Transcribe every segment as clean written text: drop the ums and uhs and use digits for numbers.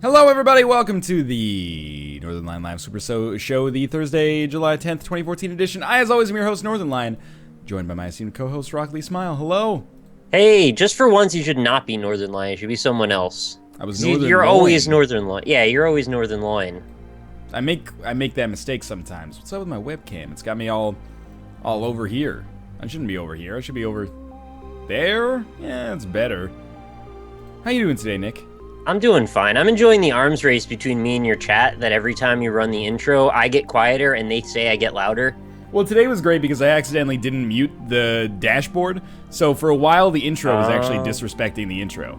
Hello, everybody. Welcome to the Northernlion Live Super Show, the Thursday, July 10th, 2014 edition. I, as always, am your host, Northernlion, joined by my esteemed co-host, Rock Lee Smile. Hello. Hey, just for once, you should not be Northernlion. You should be someone else. I was Northernlion. You're always Northernlion. Yeah, you're always Northernlion. I make that mistake sometimes. What's up with my webcam? It's got me all over here. I shouldn't be over here. I should be over there. Yeah, it's better. How you doing today, Nick? I'm doing fine. I'm enjoying the arms race between me and your chat, that every time you run the intro, I get quieter and they say I get louder. Well, today was great because I accidentally didn't mute the dashboard, so for a while the intro was actually disrespecting the intro.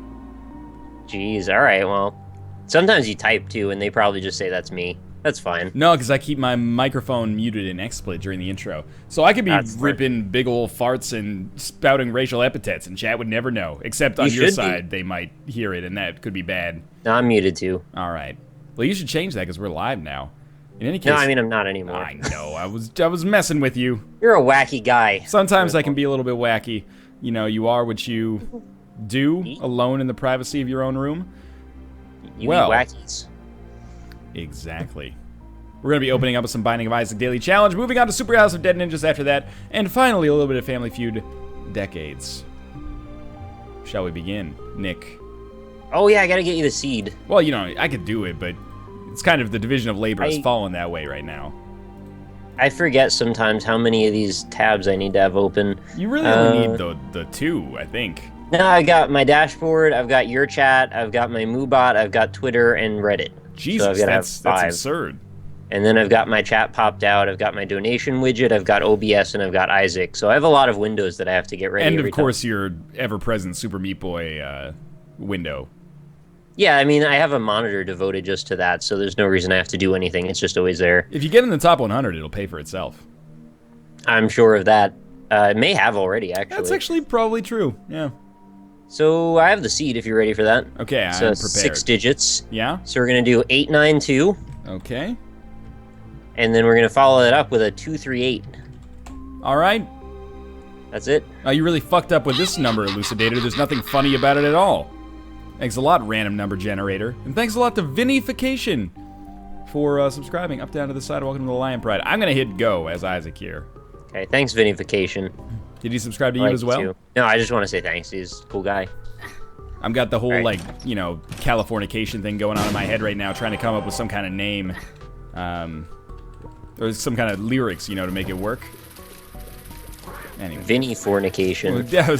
Jeez, alright, well. Sometimes you type too, and they probably just say that's me. That's fine. No, because I keep my microphone muted in XSplit during the intro. So I could be ripping big ol' farts and spouting racial epithets, and chat would never know. Except on your side, they might hear it, and that could be bad. No, I'm muted too. Alright. Well, you should change that, because we're live now. In any case... No, I mean, I'm not anymore. I know. I was messing with you. You're a wacky guy. Sometimes I can be a little bit wacky. You know, you are what you do, alone in the privacy of your own room. You eat wackies. Exactly. We're going to be opening up with some Binding of Isaac Daily Challenge, moving on to Super House of Dead Ninjas after that, and finally a little bit of Family Feud Decades. Shall we begin, Nick? Oh yeah, I gotta get you the seed. Well, you know, I could do it, but it's kind of the division of labor has fallen that way right now. I forget sometimes how many of these tabs I need to have open. You really only need the two, I think. No, I got my dashboard, I've got your chat, I've got my Moobot, I've got Twitter and Reddit. Jesus, so that's absurd. And then I've got my chat popped out, I've got my donation widget, I've got OBS, and I've got Isaac. So I have a lot of windows that I have to get ready. And of course your ever-present Super Meat Boy window. Yeah, I mean, I have a monitor devoted just to that, so there's no reason I have to do anything. It's just always there. If you get in the top 100, it'll pay for itself. I'm sure of that. It may have already, actually. That's actually probably true, yeah. So I have the seed if you're ready for that. Okay, I'm prepared. 6 digits. Yeah? So we're going to do 892. Okay. And then we're going to follow it up with a 238. All right. That's it. Oh, you really fucked up with this number, Elucidator. There's nothing funny about it at all. Thanks a lot, random number generator. And thanks a lot to Vinification for subscribing up, down to the side. Welcome to the Lion Pride. I'm going to hit go as Isaac here. Okay, thanks, Vinification. Did he subscribe to you as well? No, I just want to say thanks. He's a cool guy. I've got the whole, like, you know, Californication thing going on in my head right now, trying to come up with some kind of name. Or some kind of lyrics, you know, to make it work. Anyway. Vinifornication. Well,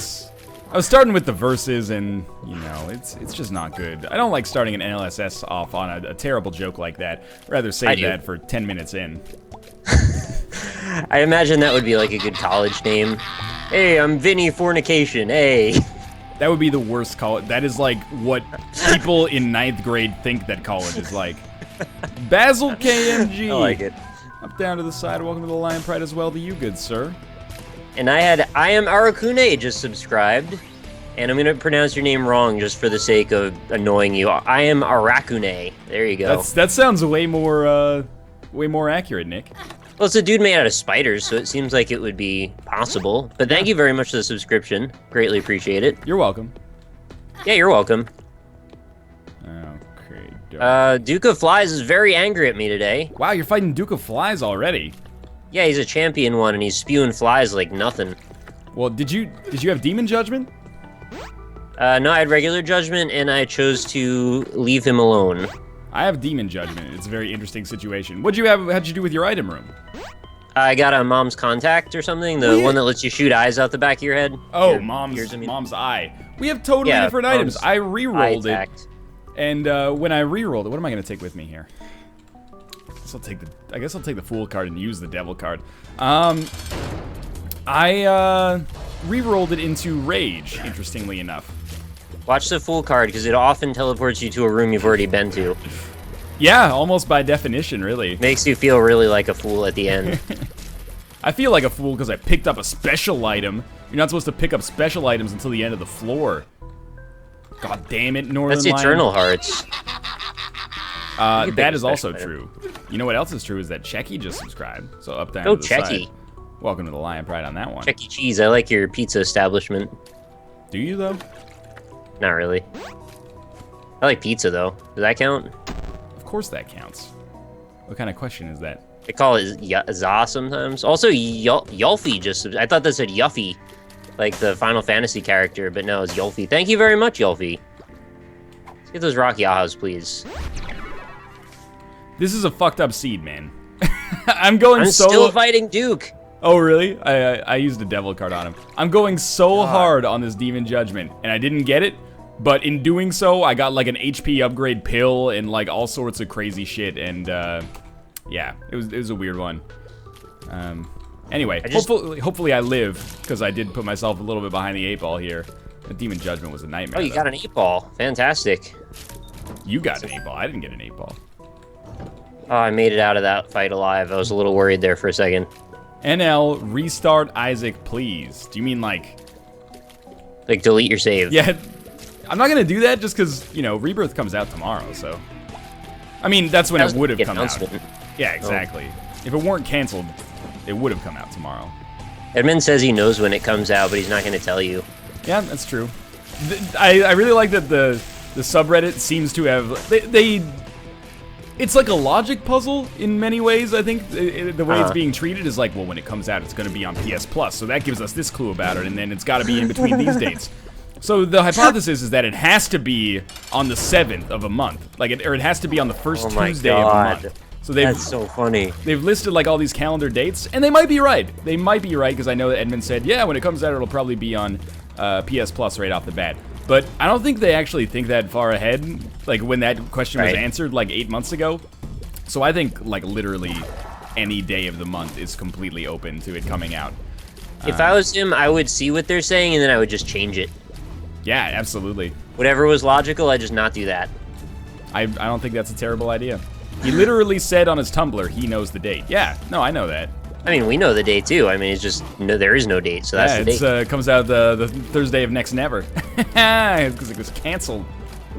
I was starting with the verses, and, you know, it's just not good. I don't like starting an NLSS off on a terrible joke like that. Rather save that for 10 minutes in. I imagine that would be like a good college name. Hey, I'm Vinny Fornication, hey. That would be the worst college. That is like what people in 9th grade think that college is like. Basil KMG. I like it. Up, down to the side. Welcome to the Lion Pride as well to you, good sir. And I am Arakune just subscribed. And I'm going to pronounce your name wrong just for the sake of annoying you. I am Arakune. There you go. That sounds way more accurate, Nick. Well, it's a dude made out of spiders, so it seems like it would be possible. But thank you very much for the subscription. Greatly appreciate it. You're welcome. Yeah, you're welcome. Okay. Duke of Flies is very angry at me today. Wow, you're fighting Duke of Flies already. Yeah, he's a champion one, and he's spewing flies like nothing. Well, did you have Demon Judgment? No, I had regular judgment, and I chose to leave him alone. I have Demon Judgment. It's a very interesting situation. How'd you do with your item room? I got a Mom's Contact or something, the one that lets you shoot eyes out the back of your head. Oh, Mom's Eye. We have totally different items. I re-rolled it, and when I re-rolled it, what am I going to take with me here? I guess I'll take the Fool card and use the Devil card. I re-rolled it into Rage, interestingly enough. Watch the Fool card, because it often teleports you to a room you've already been to. Yeah, almost by definition, really. Makes you feel really like a fool at the end. I feel like a fool because I picked up a special item. You're not supposed to pick up special items until the end of the floor. God damn it, Northernlion. That's Eternal Hearts. That is also true. You know what else is true is that Checky just subscribed. So up, down, to the Checky. side. Welcome to the Lion Pride on that one. Chuck E. Cheese, I like your pizza establishment. Do you, though? Not really. I like pizza, though. Does that count? Of course that counts. What kind of question is that? They call it za sometimes. Also, Yulfi just... I thought that said Yuffie, like the Final Fantasy character, but no, it's Yulfi. Thank you very much, Yulfi. Let's get those rock yahas, please. This is a fucked up seed, man. I'm going so... I'm still fighting Duke. Oh, really? I used a devil card on him. I'm going so hard on this Demon Judgment, and I didn't get it, but in doing so, I got like an HP upgrade pill and like all sorts of crazy shit, and yeah, it was a weird one. Anyway, hopefully I live, because I did put myself a little bit behind the 8-ball here. The Demon Judgment was a nightmare. Oh, you got an 8-ball. Fantastic. You got an 8-ball. I didn't get an 8-ball. Oh, I made it out of that fight alive. I was a little worried there for a second. NL, restart Isaac, please. Do you mean like delete your save? Yeah, I'm not gonna do that just because, you know, Rebirth comes out tomorrow, so. I mean, that's when it would have come out. Yeah, exactly. If it weren't canceled, it would have come out tomorrow. Edmund says he knows when it comes out, but he's not gonna tell you. Yeah, that's true. I really like that the subreddit seems to have, it's like a logic puzzle in many ways, I think. The way it's being treated is like, well, when it comes out, it's going to be on PS Plus, so that gives us this clue about it, and then it's got to be in between these dates. So the hypothesis is that it has to be on the 7th of a month, or it has to be on the first Tuesday of a month. So that's so funny. They've listed like all these calendar dates, and they might be right. They might be right, because I know that Edmund said, yeah, when it comes out, it'll probably be on PS Plus right off the bat. But I don't think they actually think that far ahead, like when that question was answered like 8 months ago. So I think like literally any day of the month is completely open to it coming out. If I was him, I would see what they're saying and then I would just change it. Yeah, absolutely. Whatever was logical, I'd just not do that. I don't think that's a terrible idea. He literally said on his Tumblr he knows the date. Yeah, no, I know that. I mean, we know the date too. I mean, it's just there is no date, so that's the date. Yeah, it comes out the Thursday of next never, because it was canceled.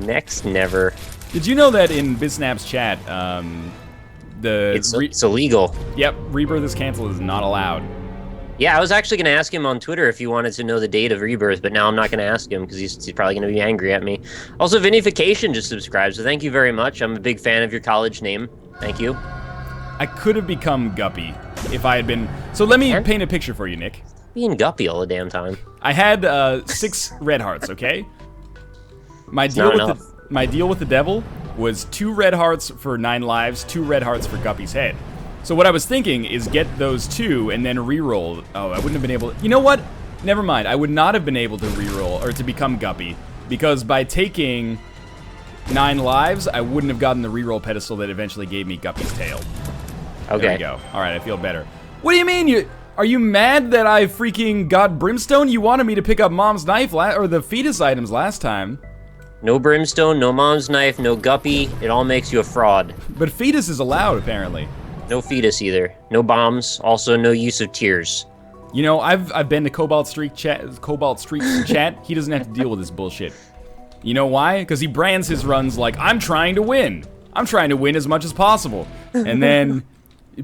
Next never. Did you know that in Bisnap's chat, it's illegal? Yep, Rebirth is canceled is not allowed. Yeah, I was actually going to ask him on Twitter if he wanted to know the date of Rebirth, but now I'm not going to ask him because he's probably going to be angry at me. Also, Vinification just subscribed, so thank you very much. I'm a big fan of your college name. Thank you. I could have become Guppy if I had been... So let me paint a picture for you, Nick. Being Guppy all the damn time. I had 6 red hearts, okay? My deal with the devil was 2 red hearts for 9 lives, 2 red hearts for Guppy's head. So what I was thinking is get those 2 and then re-roll. Oh, I wouldn't have been able to... You know what? Never mind. I would not have been able to re-roll or to become Guppy because by taking 9 lives, I wouldn't have gotten the re-roll pedestal that eventually gave me Guppy's tail. Okay. There we go. All right, I feel better. What do you mean? Are you mad that I freaking got Brimstone? You wanted me to pick up Mom's Knife or the fetus items last time. No Brimstone, no Mom's Knife, no Guppy. It all makes you a fraud. But fetus is allowed, apparently. No fetus either. No bombs. Also, no use of tears. You know, I've been to Cobalt Streak's chat. He doesn't have to deal with this bullshit. You know why? Because he brands his runs like, I'm trying to win. I'm trying to win as much as possible. And then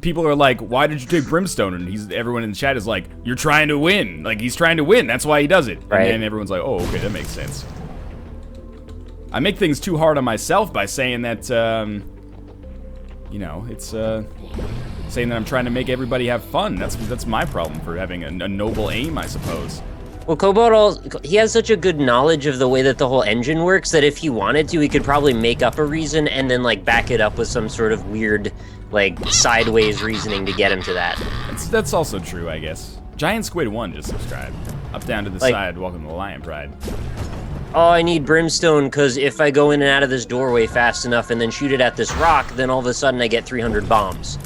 people are like, why did you take Brimstone? And everyone in the chat is like, you're trying to win. Like, he's trying to win. That's why he does it. Right. And then everyone's like, oh, okay, that makes sense. I make things too hard on myself by saying that, you know, it's saying that I'm trying to make everybody have fun. That's my problem for having a noble aim, I suppose. Well, Cobalt, he has such a good knowledge of the way that the whole engine works that if he wanted to, he could probably make up a reason and then, like, back it up with some sort of weird, like, sideways reasoning to get him to that. That's also true, I guess. Giant Squid 1 just subscribed. Up, down to the side, welcome to the Lion Pride. Oh, I need Brimstone, because if I go in and out of this doorway fast enough and then shoot it at this rock, then all of a sudden I get 300 bombs.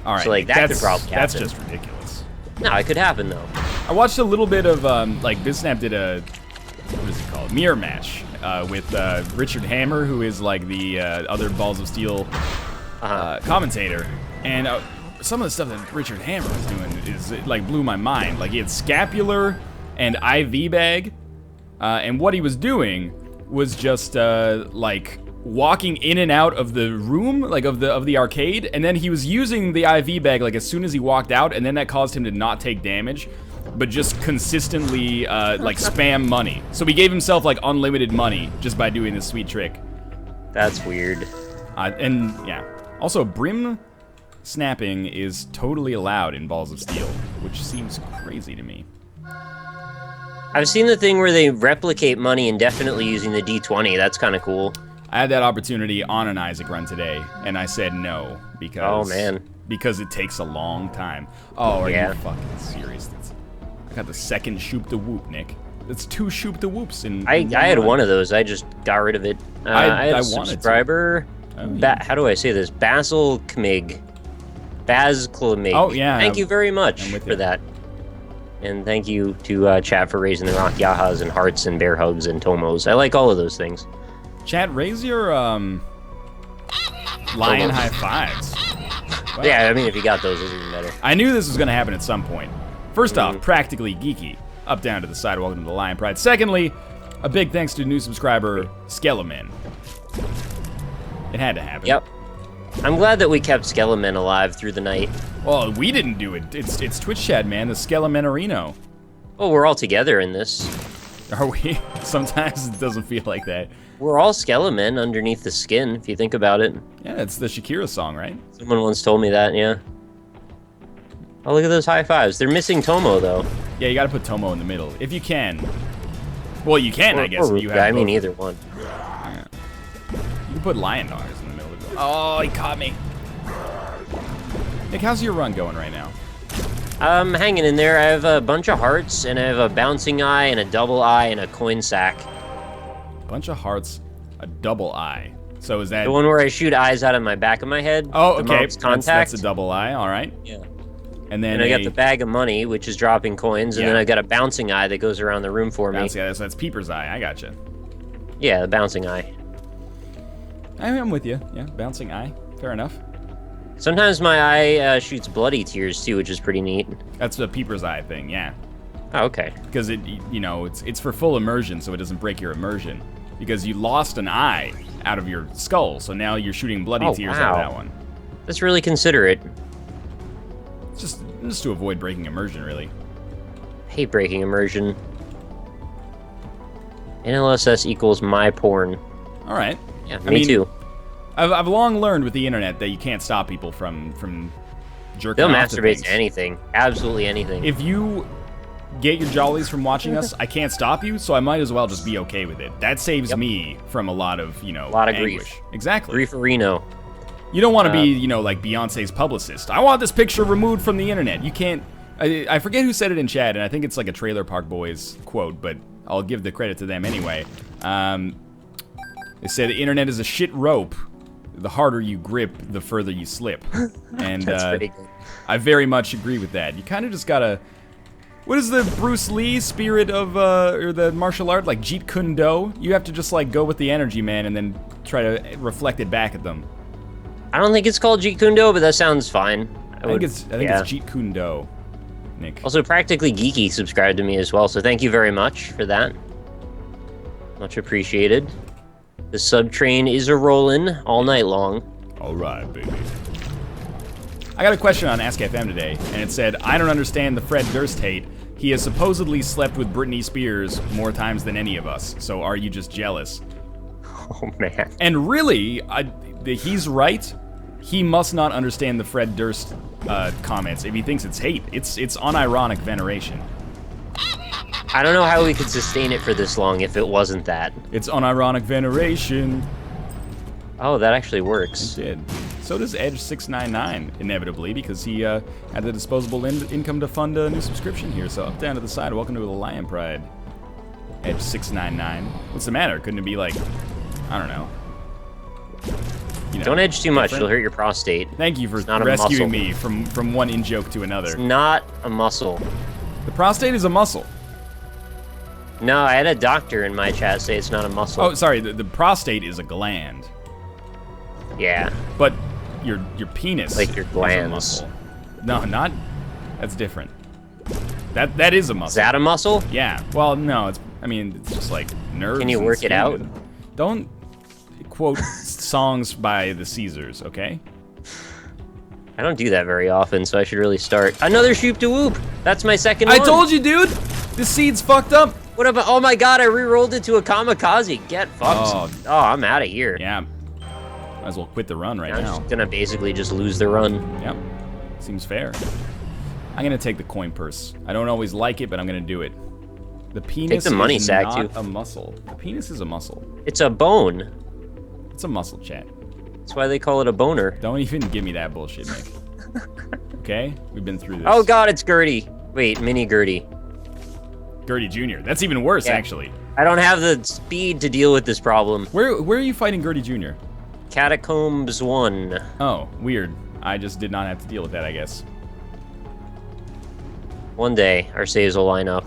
All right, so, like, that could probably happen. That's just ridiculous. No, it could happen, though. I watched a little bit of, like, Bisnap did a, what is it called? Mirror match with Richard Hammer, who is, like, the other Balls of Steel commentator. And some of the stuff that Richard Hammer was doing is, it, like, blew my mind. Like, he had scapular and IV bag. And what he was doing was just, like, walking in and out of the room, like, of the arcade, and then he was using the IV bag, like, as soon as he walked out, and then that caused him to not take damage, but just consistently, like, spam money. So he gave himself, like, unlimited money just by doing this sweet trick. That's weird. And yeah, also brim snapping is totally allowed in Balls of Steel, which seems crazy to me. I've seen the thing where they replicate money indefinitely using the D20. That's kind of cool. I had that opportunity on an Isaac run today, and I said no because because it takes a long time. Oh, are you fucking serious? I got the second Shoop the Whoop, Nick. That's 2 Shoop the Whoops in I had one of those. I just got rid of it. I had a subscriber. How do I say this? Basil Kmig. Baz Klamig. Oh, yeah. Thank you very much for that. And thank you to chat for raising the rock yahas and hearts and bear hugs and tomos. I like all of those things. Chat, raise your lion high fives. Wow. Yeah, I mean, if you got those, it's even better. I knew this was going to happen at some point. First off, practically geeky. Up, down to the side. Welcome to the Lion Pride. Secondly, a big thanks to new subscriber, Skeleman. It had to happen. Yep. I'm glad that we kept Skeleman alive through the night. Well, we didn't do it. It's Twitch chat, man. The Skelemenarino. Oh, we're all together in this. Are we? Sometimes it doesn't feel like that. We're all Skelemen underneath the skin, if you think about it. Yeah, it's the Shakira song, right? Someone once told me that, yeah. Oh, look at those high fives. They're missing Tomo, though. Yeah, you gotta put Tomo in the middle. If you can. Well, you can, I guess. If you have I mean, either one. Yeah. You can put Lion Dogs in the middle. Oh, he caught me. Nick, how's your run going right now? I'm hanging in there. I have a bunch of hearts, and I have a bouncing eye, and a double eye, and a coin sack. Bunch of hearts, a double eye. So is that... The one where I shoot eyes out of my back of my head? Oh, okay. Contact. That's a double eye, all right. Yeah. And then I got the bag of money, which is dropping coins, and then I got a bouncing eye that goes around the room for me. So that's Peeper's eye. I gotcha. Yeah, the bouncing eye. I'm with you. Yeah, bouncing eye. Fair enough. Sometimes my eye shoots bloody tears too, which is pretty neat. That's the Peeper's eye thing, yeah. Oh, okay. Because it's for full immersion, so it doesn't break your immersion. Because you lost an eye out of your skull, so now you're shooting bloody tears out of that one. That's really considerate. Just to avoid breaking immersion, really. Hate breaking immersion. NLSS equals my porn. All right. Yeah, me too. I've long learned with the internet that you can't stop people from jerking They'll off to masturbate things. to anything. Absolutely anything. If you get your jollies from watching us, I can't stop you, so I might as well just be okay with it. That saves me from a lot of, anguish. Grief. Exactly. Grieferino. You don't want to be, like Beyonce's publicist. I want this picture removed from the internet. You can't... I forget who said it in chat, and I think it's like a Trailer Park Boys quote, but I'll give the credit to them anyway. They said the internet is a shit rope. The harder you grip, the further you slip. And That's pretty good. I very much agree with that. You kind of just gotta... What is the Bruce Lee spirit of, or the martial art? Like Jeet Kune Do? You have to just, like, go with the energy, man, and then try to reflect it back at them. I don't think it's called Jeet Kune Do, but that sounds fine. I think it's Jeet Kune Do, Nick. Also, Practically Geeky subscribed to me as well, so thank you very much for that. Much appreciated. The sub train is a-rollin' all night long. All right, baby. I got a question on Ask FM today, and it said, I don't understand the Fred Durst hate. He has supposedly slept with Britney Spears more times than any of us, so are you just jealous? Oh, man. And really, he's right. He must not understand the Fred Durst comments if he thinks it's hate. It's unironic veneration. I don't know how we could sustain it for this long if it wasn't that. It's unironic veneration. Oh, that actually works. It did. So does Edge699, inevitably, because he had the disposable income to fund a new subscription here. So up, down to the side, welcome to the Lion Pride. Edge699. What's the matter? Couldn't it be like, I don't know. Don't edge too much, different? You'll hurt your prostate. Thank you for rescuing me from one in-joke to another. It's not a muscle. The prostate is a muscle. No, I had a doctor in my chat say it's not a muscle. Oh, sorry, the prostate is a gland. Yeah. But your penis like your glands. is a muscle. No, not... That's different. That is a muscle. Is that a muscle? Yeah. Well, no, it's just like nerves. Can you work it out? Don't quote songs by the Caesars, okay? I don't do that very often, so I should really start. Another Shoop to Whoop! That's my second one. I told you, dude! The seed's fucked up! What about... Oh my god, I re-rolled it to a kamikaze. Get fucked. Oh, I'm out of here. Yeah. Might as well quit the run right I'm now. just gonna basically just lose the run. Yep. Seems fair. I'm gonna take the coin purse. I don't always like it, but I'm gonna do it. The penis the money is sack, not too. a muscle. The penis is a muscle. It's a bone. It's a muscle, chat. That's why they call it a boner. Don't even give me that bullshit, Nick. Okay? We've been through this. Oh god, it's Gertie. Wait, mini Gertie. Gertie Jr. That's even worse, Yeah. actually. I don't have the speed to deal with this problem. Where are you fighting Gertie Jr.? Catacombs 1. Oh, weird. I just did not have to deal with that, I guess. One day, our saves will line up.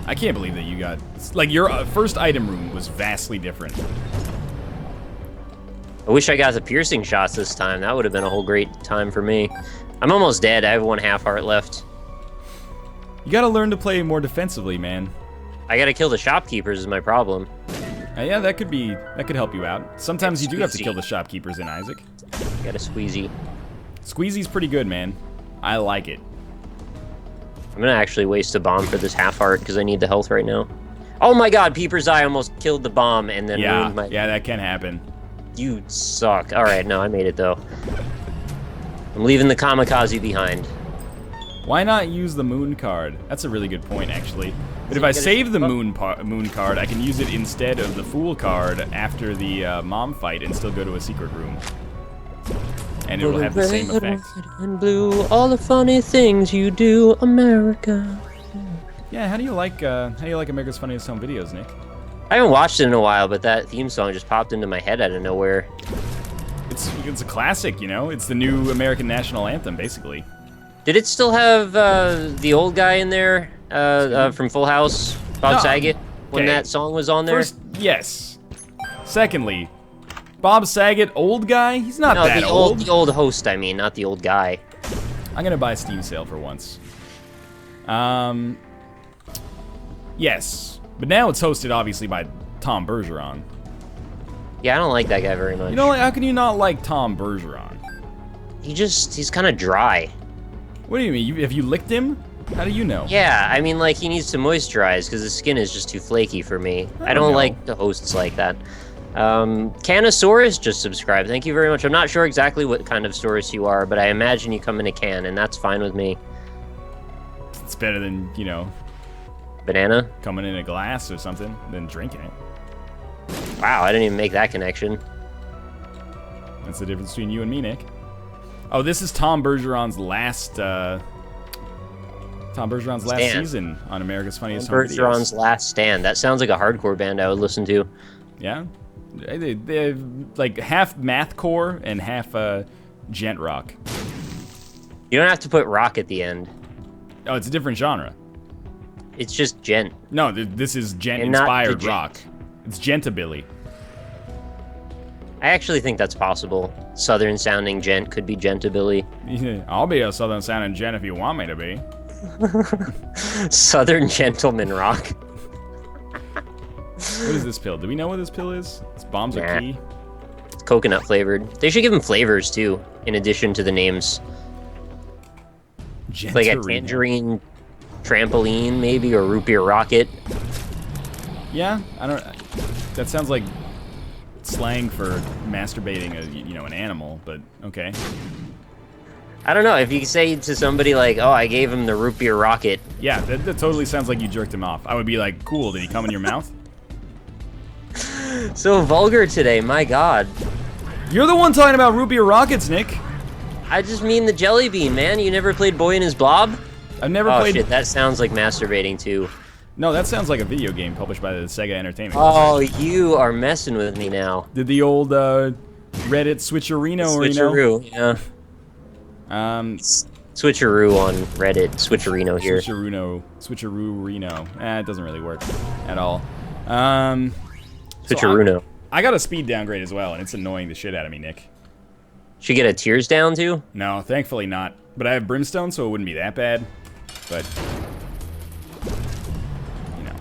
I can't believe that you got... Like, your first item room was vastly different. I wish I got the piercing shots this time. That would have been a whole great time for me. I'm almost dead. I have 1 half heart left. You gotta learn to play more defensively, man. I gotta kill the shopkeepers is my problem. Yeah, that could help you out. Sometimes you do have to Squeezy. kill the shopkeepers in Isaac. Got a squeezy. Squeezy's pretty good, man. I like it. I'm gonna actually waste a bomb for this half heart because I need the health right now. Oh my god, Peeper's Eye almost killed the bomb and then ruined my... Yeah, that can happen. You suck. Alright, no, I made it though. I'm leaving the kamikaze behind. Why not use the moon card? That's a really good point, actually. But if you I get a- save the moon card, I can use it instead of the fool card after the mom fight and still go to a secret room. And it will have the same effect. And blue, all the funny things you do, America. Yeah, how do you like America's Funniest Home Videos, Nick? I haven't watched it in a while, but that theme song just popped into my head out of nowhere. It's a classic, you know? It's the new American national anthem, basically. Did it still have the old guy in there from Full House, Bob No, Saget, when okay. that song was on there? First, yes. Secondly, Bob Saget, old guy? He's not No, that the old host, I mean, not the old guy. I'm gonna buy Steam sale for once. Yes. But now it's hosted, obviously, by Tom Bergeron. Yeah, I don't like that guy very much. You know, how can you not like Tom Bergeron? He's kind of dry. What do you mean? Have you licked him? How do you know? Yeah, I mean, like, he needs to moisturize because his skin is just too flaky for me. I don't know. like the hosts like that. Canosaurus just subscribed. Thank you very much. I'm not sure exactly what kind of Saurus you are, but I imagine you come in a can, and that's fine with me. It's better than, you know, Banana? coming in a glass or something than drinking it. Wow, I didn't even make that connection. That's the difference between you and me, Nick. Oh, this is Tom Bergeron's last Stand. season on America's Funniest Home Bergeron's Videos. Last Stand. That sounds like a hardcore band I would listen to. Yeah, they have like half mathcore and half gent rock. You don't have to put rock at the end. Oh, it's a different genre. It's just gent. No, this is And not gent-inspired the gent. rock. It's gentabilly. I actually think that's possible. Southern sounding gent could be gentabilly. I'll be a southern sounding gent if you want me to be. Southern gentleman rock. What is this pill? Do we know what this pill is? It's bombs are Nah. key. It's coconut flavored. They should give them flavors too, in addition to the names. Like a Gentarina. tangerine trampoline, maybe, or root beer rocket. Yeah, I don't. That sounds like slang for masturbating an animal, but okay. I don't know, if you say to somebody like, oh, I gave him the root beer rocket. Yeah, that totally sounds like you jerked him off. I would be like, cool, did he come in your mouth? So vulgar today, my god. You're the one talking about root beer rockets, Nick. I just mean the jelly bean, man. You never played Boy and His Blob? I've never Oh played. shit, that sounds like masturbating too. No, that sounds like a video game published by the Sega Entertainment. Oh, you are messing with me now. Did the old Reddit switcherino, Switcheroo, yeah. Switcheroo on Reddit, Switcherino here. Switcheroo-reno. It doesn't really work at all. So Switcheruno. I got a speed downgrade as well, and it's annoying the shit out of me, Nick. Should get a tears down too? No, thankfully not. But I have brimstone, so it wouldn't be that bad. But you know,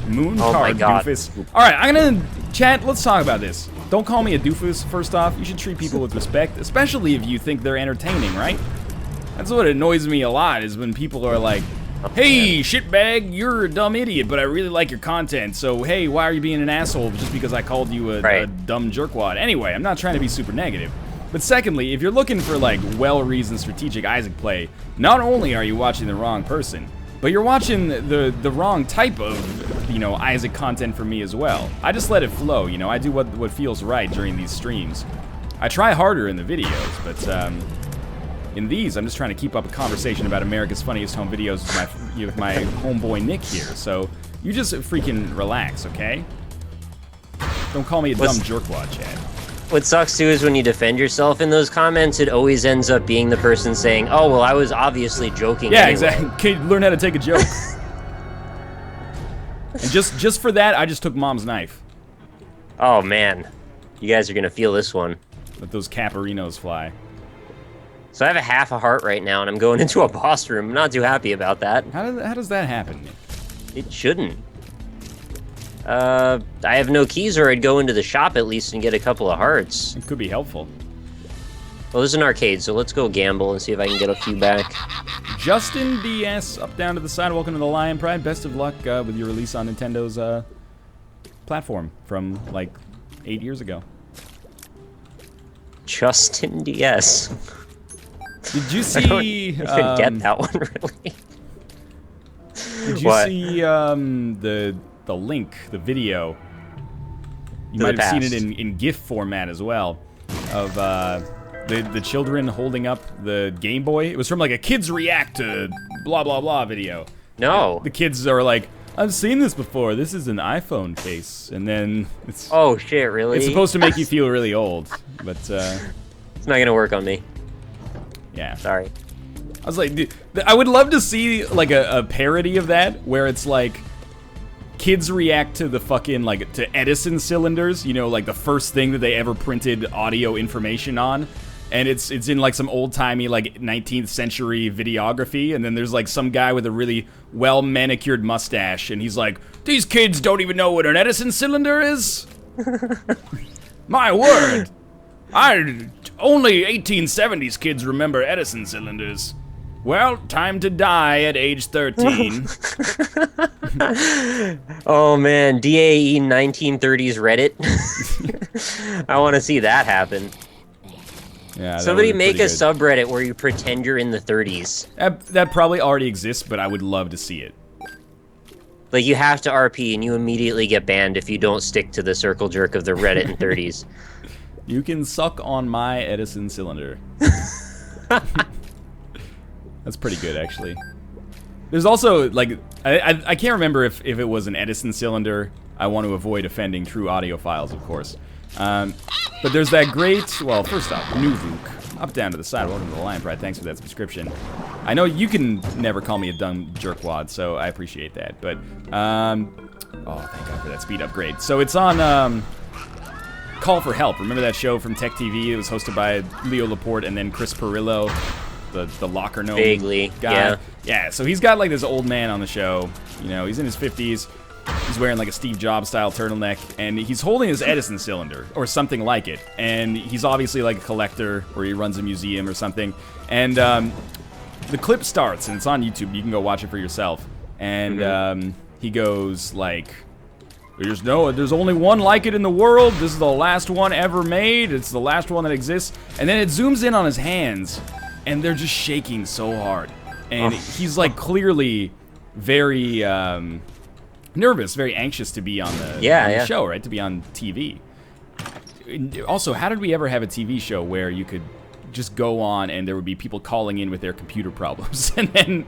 moon Oh my card God. doofus. All right, I'm gonna chat. Let's talk about this. Don't call me a doofus. First off, you should treat people with respect, especially if you think they're entertaining, right? That's what annoys me a lot. Is when people are like, Hey, shitbag, you're a dumb idiot, but I really like your content. So, hey, why are you being an asshole just because I called you a dumb jerkwad? Anyway, I'm not trying to be super negative. But secondly, if you're looking for, like, well-reasoned strategic Isaac play, not only are you watching the wrong person, but you're watching the wrong type of, you know, Isaac content for me as well. I just let it flow, you know, I do what feels right during these streams. I try harder in the videos, but, in these, I'm just trying to keep up a conversation about America's Funniest Home Videos with my homeboy Nick here, so you just freaking relax, okay? Don't call me a dumb jerkwad, Chad. What sucks, too, is when you defend yourself in those comments, it always ends up being the person saying, oh, well, I was obviously joking anyway. Exactly. Kid, learn how to take a joke. And just for that, I just took Mom's knife. Oh, man. You guys are going to feel this one. Let those caparinos fly. So I have a half a heart right now, and I'm going into a boss room. I'm not too happy about that. How does that happen, Nick? It shouldn't. I have no keys, or I'd go into the shop at least and get a couple of hearts. It could be helpful. Well, this is an arcade, so let's go gamble and see if I can get a few back. Justin DS, up down to the side. Welcome to the Lion Pride. Best of luck with your release on Nintendo's platform from, like, 8 years ago. Justin DS. Did you see? I didn't get that one really. Did you see the link, the video? You might have seen it in GIF format as well, of the children holding up the Game Boy. It was from like a kids react to blah blah blah video. No. The kids are like, I've seen this before. This is an iPhone case, and then it's. Oh shit! Really? It's supposed to make you feel really old, but it's not gonna work on me. Yeah. Sorry. I was like, dude, I would love to see like a parody of that where it's like kids react to the fucking like to Edison cylinders, you know, like the first thing that they ever printed audio information on, and it's in like some old-timey like 19th century videography, and then there's like some guy with a really well manicured mustache, and he's like, these kids don't even know what an Edison cylinder is. My word. Only 1870s kids remember Edison cylinders. Well, time to die at age 13. Oh man, DAE 1930s Reddit. I want to see that happen. Yeah. Somebody make a subreddit where you pretend you're in the 30s. That probably already exists, but I would love to see it. Like, you have to RP and you immediately get banned if you don't stick to the circle jerk of the Reddit in 30s. You can suck on my Edison cylinder. That's pretty good, actually. There's also, like, I can't remember if it was an Edison cylinder. I want to avoid offending true audiophiles, of course. But there's that great, well, first off, Nuvuk. Up down to the side, welcome to the Lion Pride, thanks for that subscription. I know you can never call me a dumb jerkwad, so I appreciate that. But, oh, thank God for that speed upgrade. So it's on, Call for Help. Remember that show from Tech TV? It was hosted by Leo Laporte and then Chris Perillo, the locker gnome Vaguely, guy. yeah. Yeah, so he's got like this old man on the show. You know, he's in his 50s. He's wearing like a Steve Jobs style turtleneck, and he's holding his Edison cylinder or something like it. And he's obviously like a collector, or he runs a museum or something. And the clip starts, and it's on YouTube. You can go watch it for yourself. And he goes like, there's only one like it in the world. This is the last one ever made. It's the last one that exists. And then it zooms in on his hands, and they're just shaking so hard. And he's like clearly very nervous, very anxious to be on the show, right? To be on TV. Also, how did we ever have a TV show where you could just go on and there would be people calling in with their computer problems, and then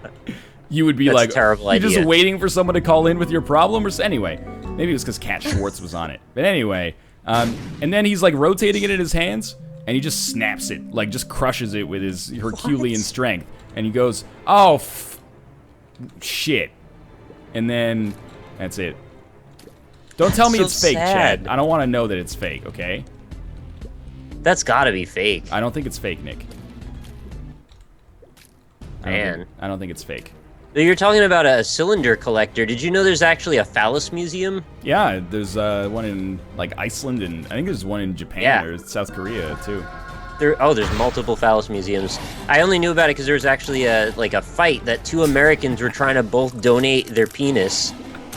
you would be like, terrible you're idea. just waiting for someone to call in with your problem? Or anyway, maybe it was because Kat Schwartz was on it. But anyway, and then he's like rotating it in his hands, and he just snaps it, like just crushes it with his Herculean strength. And he goes, oh, shit. And then that's it. Don't tell me it's fake, sad. Chad. I don't want to know that it's fake, okay? That's gotta be fake. I don't think it's fake, Nick. Man. I don't think it's fake. You're talking about a cylinder collector. Did you know there's actually a phallus museum? Yeah, there's one in like Iceland, and I think there's one in Japan or South Korea too. There's multiple phallus museums. I only knew about it because there was actually a fight that 2 Americans were trying to both donate their penis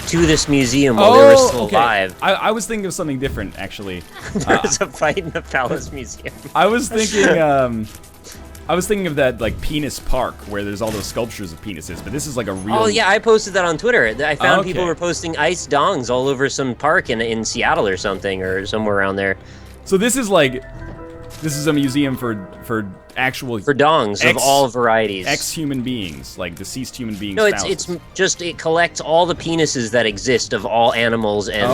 to this museum while they were still alive. I was thinking of something different, actually. There was a fight in the phallus museum. I was thinking of that, like, penis park where there's all those sculptures of penises, but this is like a real... Oh, yeah, I posted that on Twitter. I found people were posting ice dongs all over some park in Seattle or something, or somewhere around there. So this is a museum for actual... For dongs of all varieties. Ex-human beings, like deceased human beings. No, it collects all the penises that exist of all animals and...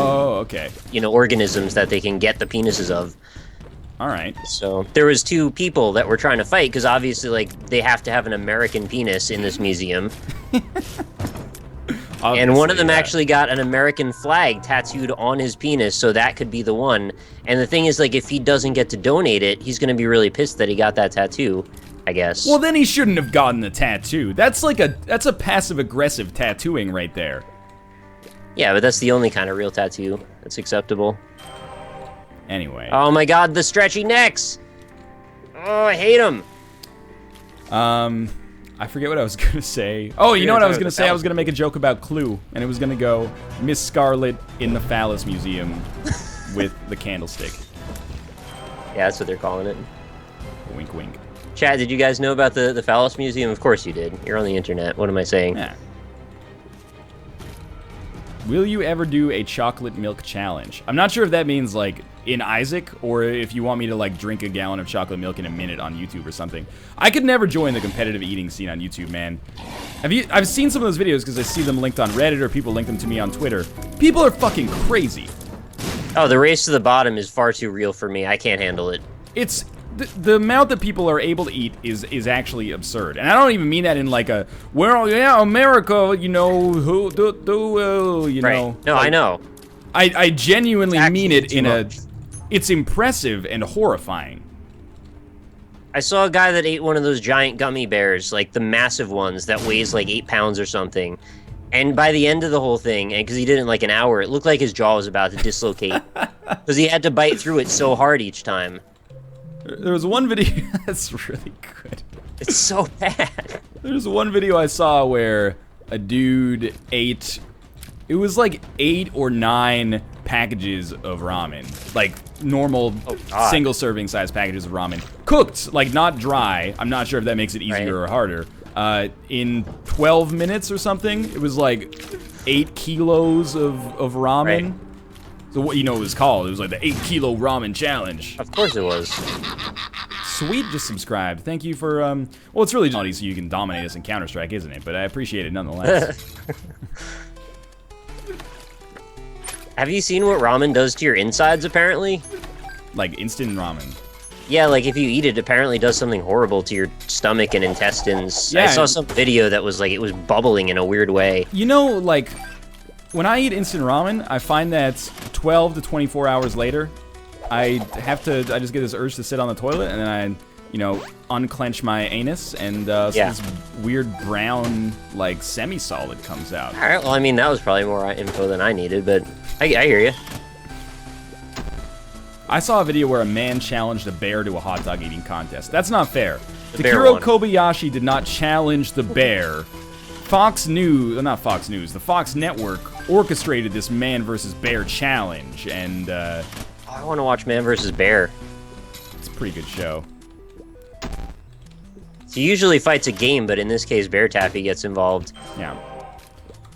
organisms that they can get the penises of. All right. So there was 2 people that were trying to fight because obviously, like, they have to have an American penis in this museum. And one of them actually got an American flag tattooed on his penis, so that could be the one. And the thing is, like, if he doesn't get to donate it, he's gonna be really pissed that he got that tattoo, I guess. Well, then he shouldn't have gotten the tattoo. That's a passive-aggressive tattooing right there. Yeah, but that's the only kind of real tattoo that's acceptable. Anyway. Oh my god, the stretchy necks! Oh, I hate them! I forget what I was gonna say. Oh, you know what I was gonna say? I was gonna make a joke about Clue, and it was gonna go, Miss Scarlet in the Phallus Museum with the candlestick. Yeah, that's what they're calling it. Wink, wink. Chad, did you guys know about the Phallus Museum? Of course you did. You're on the internet. What am I saying? Yeah. Will you ever do a chocolate milk challenge? I'm not sure if that means, like, in Isaac, or if you want me to, like, drink a gallon of chocolate milk in a minute on YouTube or something. I could never join the competitive eating scene on YouTube, man. I've seen some of those videos because I see them linked on Reddit or people link them to me on Twitter. People are fucking crazy. Oh, the race to the bottom is far too real for me. I can't handle it. It's... The amount that people are able to eat is actually absurd. And I don't even mean that in like a, well, yeah, America, you know, you know. No, like, I know. I genuinely mean it in much. It's impressive and horrifying. I saw a guy that ate one of those giant gummy bears, like the massive ones that weighs like 8 pounds or something. And by the end of the whole thing, and because he did it in like an hour, it looked like his jaw was about to dislocate. Because he had to bite through it so hard each time. There was one video that's really good. It's so bad. There's one video I saw where a dude ate, it was like 8 or 9 packages of ramen. Like normal single serving size packages of ramen. Cooked, like not dry. I'm not sure if that makes it easier or harder. In 12 minutes or something. It was like 8 kilos of ramen. Right. So what, you know what it was called? It was like the 8-kilo ramen challenge. Of course it was. Sweet just subscribed. Thank you for, well, it's really naughty so you can dominate us in Counter-Strike, isn't it? But I appreciate it nonetheless. Have you seen what ramen does to your insides, apparently? Like instant ramen. Yeah, like if you eat it, apparently does something horrible to your stomach and intestines. Yeah, I saw some video that was like, it was bubbling in a weird way. You know, like, when I eat instant ramen, I find that 12 to 24 hours later, I just get this urge to sit on the toilet, and then I, you know, unclench my anus, and this weird brown, like, semi-solid comes out. All right, well, I mean, that was probably more info than I needed, but I hear you. I saw a video where a man challenged a bear to a hot dog eating contest. That's not fair. The bear Takuro won. Kobayashi did not challenge the bear. Fox News, not Fox News, the Fox Network orchestrated this man versus bear challenge, and I want to watch Man vs. Bear. it's a pretty good show. He usually fights a game, but in this case, Bear Taffy gets involved. Yeah.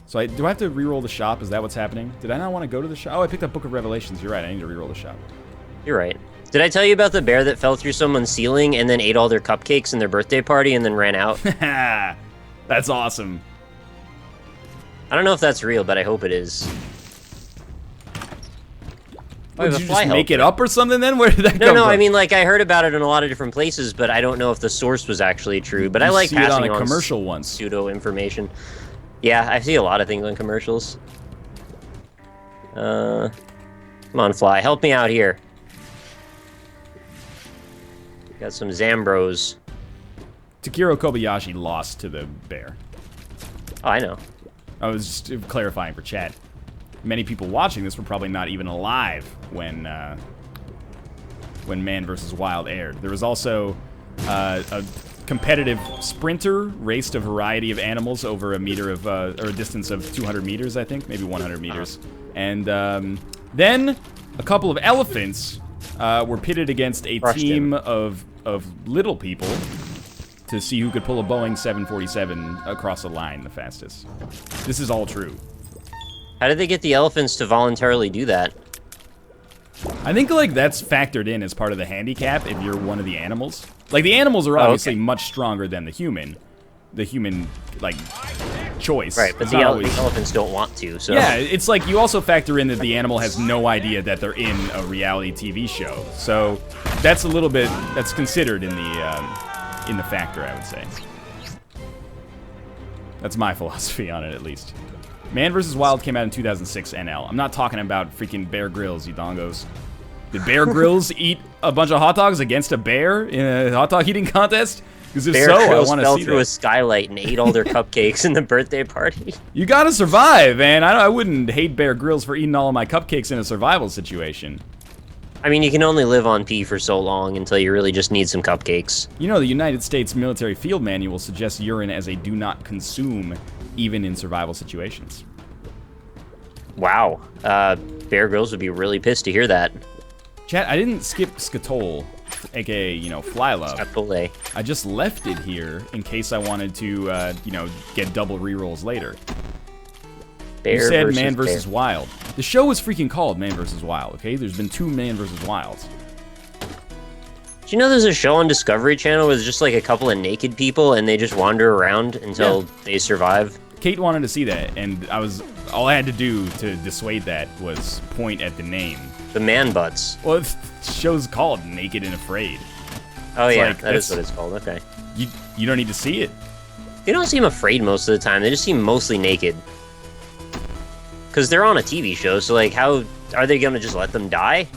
So do I have to reroll the shop? Is that what's happening? Did I not want to go to the shop? Oh, I picked up Book of Revelations. You're right. I need to reroll the shop. You're right. Did I tell you about the bear that fell through someone's ceiling and then ate all their cupcakes in their birthday party and then ran out? That's awesome. I don't know if that's real, but I hope it is. Did you just make it up or something then? Where did that come from? No, I mean, like, I heard about it in a lot of different places, but I don't know if the source was actually true. But I like passing on commercial once. Pseudo information. Yeah, I see a lot of things on commercials. Come on, Fly, help me out here. Got some Zambros. Takuro Kobayashi lost to the bear. Oh, I know. I was just clarifying for chat. Many people watching this were probably not even alive when when Man vs. Wild aired. There was also a competitive sprinter raced a variety of animals over a meter of, or a distance of 200 meters, I think, maybe 100 meters. And then a couple of elephants were pitted against a team of little people to see who could pull a Boeing 747 across a line the fastest. This is all true. How did they get the elephants to voluntarily do that? I think, like, that's factored in as part of the handicap if you're one of the animals. Like, the animals are obviously much stronger than the human. The human, like, choice. Right, but the elephants don't want to, so... Yeah, it's like you also factor in that the animal has no idea that they're in a reality TV show. So that's a little bit... That's considered in the factor, I would say. That's my philosophy on it, at least. Man vs. Wild came out in 2006 NL. I'm not talking about freaking Bear Grylls, you dongos. Did Bear Grylls eat a bunch of hot dogs against a bear in a hot dog eating contest? Because if so, I want to see fell through a skylight and ate all their cupcakes in the birthday party. You gotta survive, man. I wouldn't hate Bear Grylls for eating all of my cupcakes in a survival situation. I mean, you can only live on pee for so long until you really just need some cupcakes. You know, the United States Military Field Manual suggests urine as a do not consume, even in survival situations. Wow. Bear Grylls would be really pissed to hear that. Chat, I didn't skip Skatole, aka, you know, Fly Love. Skatole. I just left it here in case I wanted to, you know, get double rerolls lader. Bear you said versus Man vs. Bear. Wild. The show was freaking called Man vs. Wild, okay? There's been 2 Man vs. Wilds. Do you know there's a show on Discovery Channel with just like a couple of naked people and they just wander around until they survive? Kate wanted to see that, and all I had to do to dissuade that was point at the name. The man butts. Well, the show's called Naked and Afraid. Oh It's yeah, like, that is what it's called, okay. You don't need to see it. They don't seem afraid most of the time, they just seem mostly naked. Because they're on a TV show, so like, how are they gonna just let them die?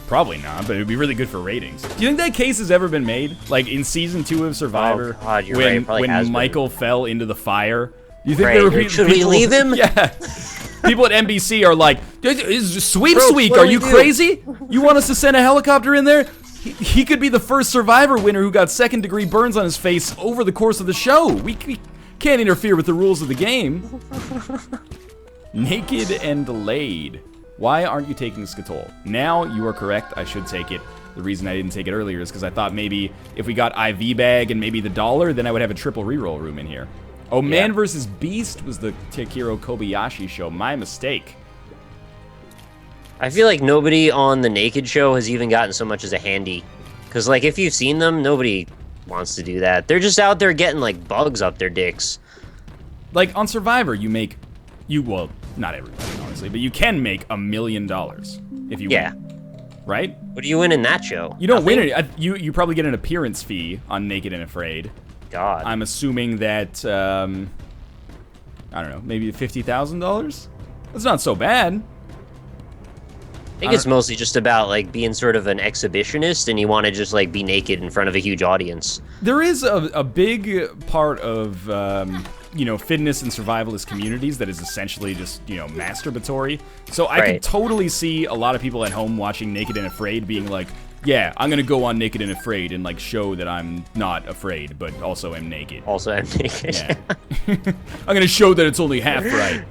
Probably not, but it would be really good for ratings. Do you think that case has ever been made? Like in season 2 of Survivor, oh, God, you're right. It probably has when Michael fell into the fire? Do you think Right. there were Should we leave him? Yeah. People at NBC are like, Sweep Bro, Sweep, what are do you we do?" crazy? You want us to send a helicopter in there? He could be the first Survivor winner who got 2nd-degree burns on his face over the course of the show. We can't interfere with the rules of the game. Naked and Delayed. Why aren't you taking Skatole? Now you are correct. I should take it. The reason I didn't take it earlier is because I thought maybe if we got IV bag and maybe the dollar, then I would have a triple reroll room in here. Oh, Man vs. Beast was the Takiro Kobayashi show. My mistake. I feel like nobody on the Naked show has even gotten so much as a handy. Because, like, if you've seen them, nobody wants to do that. They're just out there getting, like, bugs up their dicks. Like, on Survivor, well, not everybody, honestly, but you can make $1 million if you win. Right? What do you win in that show? You don't win it. You probably get an appearance fee on Naked and Afraid. God. I'm assuming that, I don't know, maybe $50,000? That's not so bad. I think it's mostly just about, like, being sort of an exhibitionist, and you want to just, like, be naked in front of a huge audience. There is a big part of, you know, fitness and survivalist communities that is essentially just, you know, masturbatory. So I could totally see a lot of people at home watching Naked and Afraid being like, yeah, I'm gonna go on Naked and Afraid and, like, show that I'm not afraid, but also am naked. Also am naked. Yeah. I'm gonna show that it's only half right.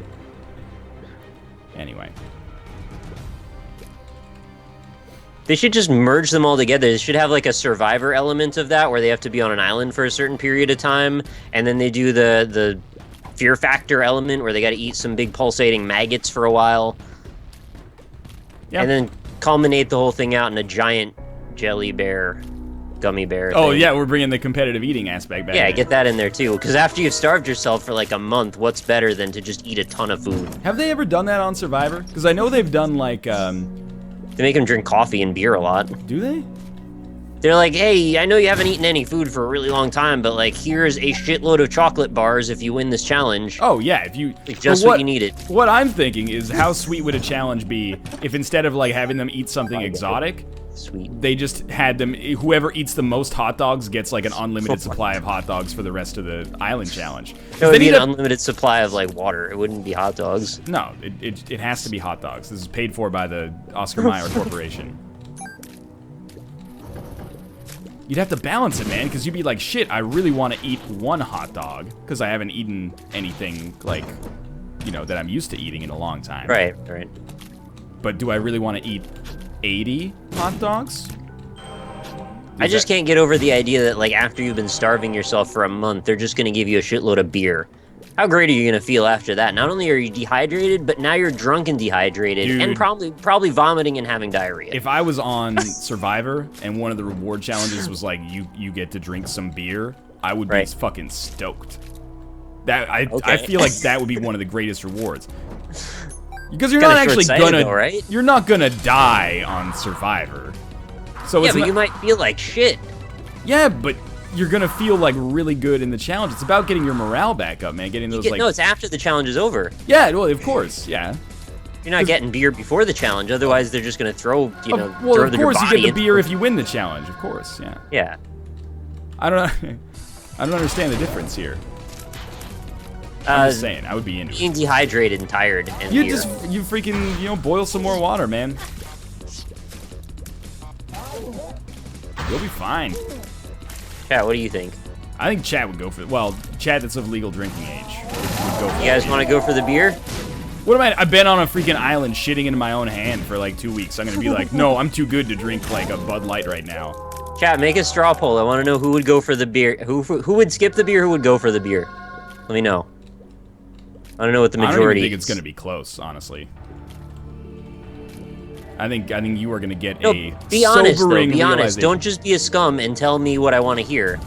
Anyway. They should just merge them all together. They should have, like, a Survivor element of that, where they have to be on an island for a certain period of time, and then they do the Fear Factor element, where they gotta eat some big pulsating maggots for a while. Yeah. And then culminate the whole thing out in a giant jelly bear, gummy bear Oh, thing. yeah, we're bringing the competitive eating aspect back. Yeah, get that in there, too. Because after you've starved yourself for, like, a month, what's better than to just eat a ton of food? Have they ever done that on Survivor? Because I know they've done, like, They make them drink coffee and beer a lot. Do they? They're like, hey, I know you haven't eaten any food for a really long time, but, like, here's a shitload of chocolate bars if you win this challenge. Oh, yeah, if you... Like, just what you needed. What I'm thinking is, how sweet would a challenge be if instead of, like, having them eat something exotic, sweet, they just had them... Whoever eats the most hot dogs gets, like, an unlimited supply of hot dogs for the rest of the island challenge. It would be an unlimited supply of, like, water. It wouldn't be hot dogs. No, it has to be hot dogs. This is paid for by the Oscar Mayer Corporation. you'd have to balance it, man, because you'd be like, shit, I really want to eat one hot dog, because I haven't eaten anything, like, you know, that I'm used to eating in a long time. Right. But do I really want to eat 80 hot dogs? I just can't get over the idea that, like, after you've been starving yourself for a month, they're just gonna give you a shitload of beer. How great are you gonna feel after that? Not only are you dehydrated, but now you're drunk and dehydrated, Dude. and probably vomiting and having diarrhea. If I was on Survivor and one of the reward challenges was like you get to drink some beer, I would be fucking stoked. I feel like that would be one of the greatest rewards. Because you're not actually gonna right? You're not gonna die on Survivor. So yeah, but you might feel like shit. Yeah, but you're gonna feel like really good in the challenge. It's about getting your morale back up, man. Getting those no, it's after the challenge is over. Yeah, well, of course, yeah. You're not getting beer before the challenge, otherwise they're just gonna throw, you know, well, throw of your course body you get the into beer if you win the challenge, of course, yeah. Yeah. I don't understand the difference here. I'm just saying, I would be into being it. dehydrated and tired and You beer. you freaking, you know, boil some more water, man. You'll be fine. Chat, what do you think? I think Chad would go for it. Well, Chad that's of legal drinking age would go for You guys want to go for the beer? What am I? I've been on a freaking island shitting into my own hand for like 2 weeks. I'm gonna be like, no, I'm too good to drink like a Bud Light right now. Chat, make a straw poll. I want to know who would go for the beer. Who would skip the beer? Who would go for the beer? Let me know. I don't know what the majority I don't even think is. it's gonna be close, honestly. I think you are gonna get No, a be honest, though. sobering Be honest. realization. Don't just be a scum and tell me what I want to hear.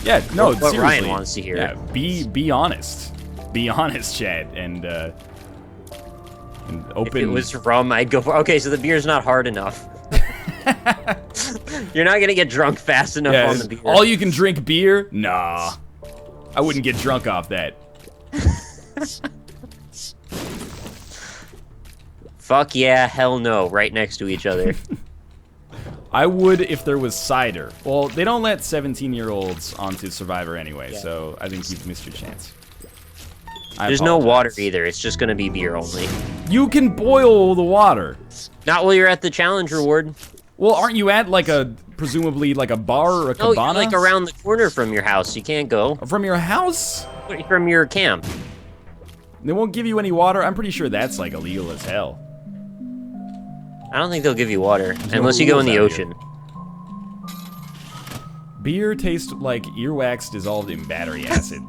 Yeah, no, What seriously. Ryan wants to hear. Yeah, be honest. Be honest, Chad, and open. If it was rum, I'd go for. Okay, so the beer's not hard enough. You're not gonna get drunk fast enough on the beer. All you can drink beer? Nah. I wouldn't get drunk off that. Fuck yeah, hell no, right next to each other. I would if there was cider. Well, they don't let 17-year-olds onto Survivor anyway, so I think you've missed your chance. There's no water either, it's just gonna be beer only. You can boil the water. Not while you're at the challenge reward. Well, aren't you at like presumably like a bar or a cabana? No, you're like around the corner from your house, you can't go. From your house? From your camp. They won't give you any water? I'm pretty sure that's like illegal as hell. I don't think they'll give you water, no unless you go in the rules out ocean. Beer tastes like earwax dissolved in battery acid.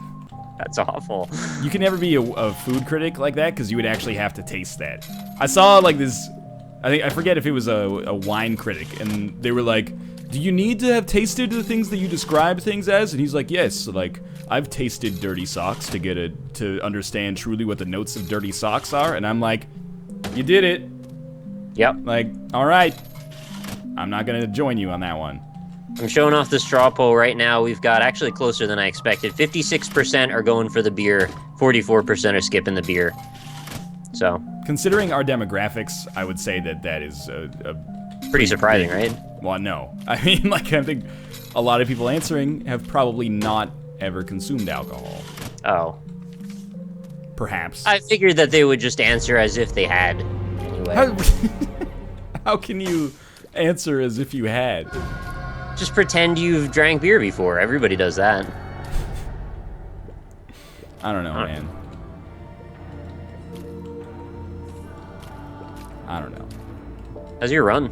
That's awful. You can never be a food critic like that because you would actually have to taste that. I saw like this, I forget if it was a wine critic, and they were like, do you need to have tasted the things that you describe things as? And he's like, yes, like, I've tasted dirty socks to understand truly what the notes of dirty socks are. And I'm like, you did it. Yep. Like, all right. I'm not gonna join you on that one. I'm showing off the straw poll right now. We've got actually closer than I expected. 56% are going for the beer. 44% are skipping the beer. So. Considering our demographics, I would say that is a pretty surprising, right? Well, no. I mean, like, I think a lot of people answering have probably not ever consumed alcohol. Oh. Perhaps. I figured that they would just answer as if they had. Anyway. How can you answer as if you had? Just pretend you've drank beer before. Everybody does that. I don't know, man. I don't know. How's your run?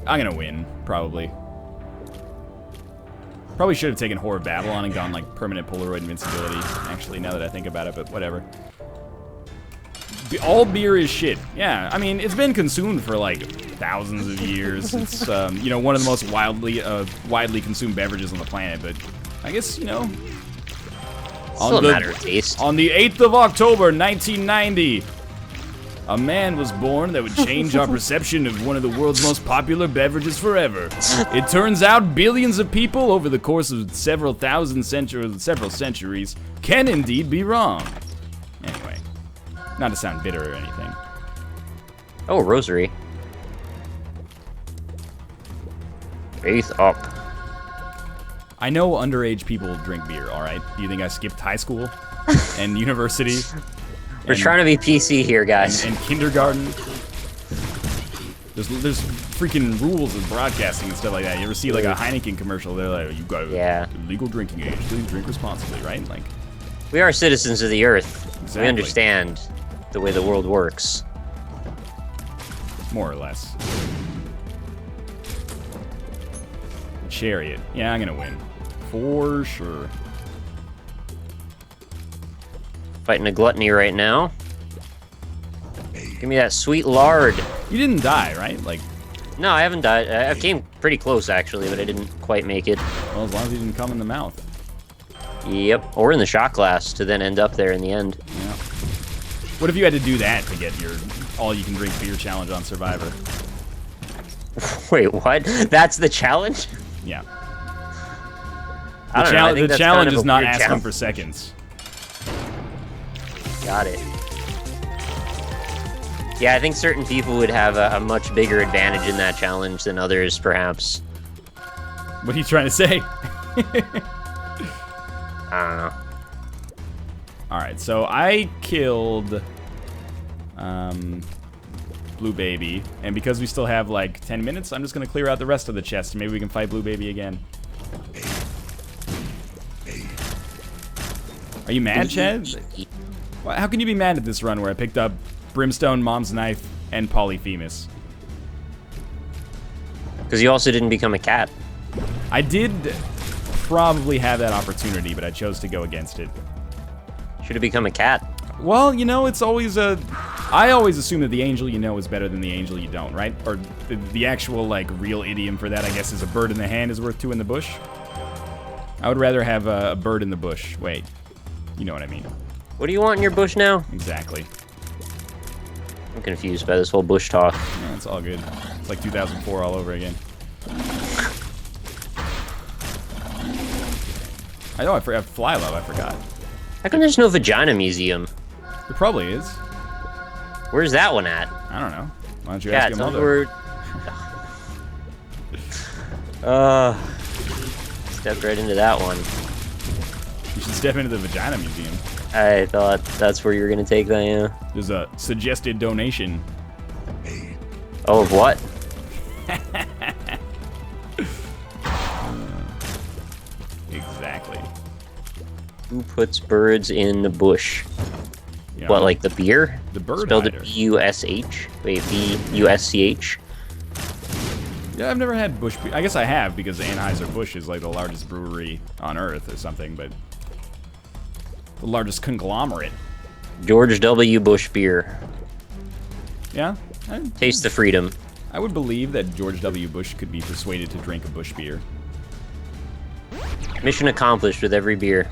I'm gonna win, probably. Probably should have taken Whore of Babylon and gone like permanent Polaroid invincibility, actually, now that I think about it, but whatever. All beer is shit. Yeah, I mean, it's been consumed for like thousands of years. It's, you know, one of the most widely consumed beverages on the planet, but I guess, you know... Still a matter of taste. On the 8th of October, 1990, a man was born that would change our perception of one of the world's most popular beverages forever. It turns out billions of people over the course of several centuries can indeed be wrong. Anyway, not to sound bitter or anything. Oh, rosary. Faith up. I know underage people drink beer, alright? Do you think I skipped high school and university? We're trying to be PC here, guys. And kindergarten. There's freaking rules of broadcasting and stuff like that. You ever see like a Heineken commercial? They're like, you got legal drinking age. Please drink responsibly, right? Like, we are citizens of the Earth. Exactly. We understand the way the world works. More or less. Chariot. Yeah, I'm gonna win. For sure. Fighting a gluttony right now. Give me that sweet lard. You didn't die, right? Like, No, I haven't died. I came pretty close, actually, but I didn't quite make it. well, as long as you didn't come in the mouth. Yep, or in the shot glass to then end up there in the end. Yeah. What if you had to do that to get your all-you-can-drink beer challenge on Survivor? Wait, what? That's the challenge? Yeah. I don't know. I think The that's challenge kind of is a not weird asking challenge. for seconds. Got it. Yeah, I think certain people would have a much bigger advantage in that challenge than others, perhaps. What are you trying to say? I don't know. Alright, so I killed Blue Baby, and because we still have like 10 minutes, I'm just gonna clear out the rest of the chest, and maybe we can fight Blue Baby again. Are you mad, Chad? How can you be mad at this run where I picked up Brimstone, Mom's Knife, and Polyphemus? Because you also didn't become a cat. I did probably have that opportunity, but I chose to go against it. Should have become a cat. Well, you know, it's always a... I always assume that the angel you know is better than the angel you don't, right? Or the actual, like, real idiom for that, I guess, is a bird in the hand is worth two in the bush. I would rather have a bird in the bush. Wait. You know what I mean. What do you want in your bush now? Exactly. I'm confused by this whole bush talk. Yeah, it's all good. It's like 2004 all over again. I know, I forgot Fly Love, I forgot. How come there's no vagina museum? There probably is. Where's that one at? I don't know. Why don't you Yeah, ask it's your on mother? where... Stepped right into that one. You should step into the Vagina Museum. I thought that's where you were gonna take that, yeah. There's a suggested donation. Oh, of what? Exactly. Who puts birds in the bush? You know, What, like the beer? the bird Spelled it hider. B-U-S-H? Wait, B-U-S-C-H? Yeah, I've never had Bush beer. I guess I have because Anheuser-Busch is like the largest brewery on Earth or something, but the largest conglomerate. George W. Bush beer. Yeah, Taste the freedom. I would believe that George W. Bush could be persuaded to drink a Bush beer. Mission accomplished with every beer.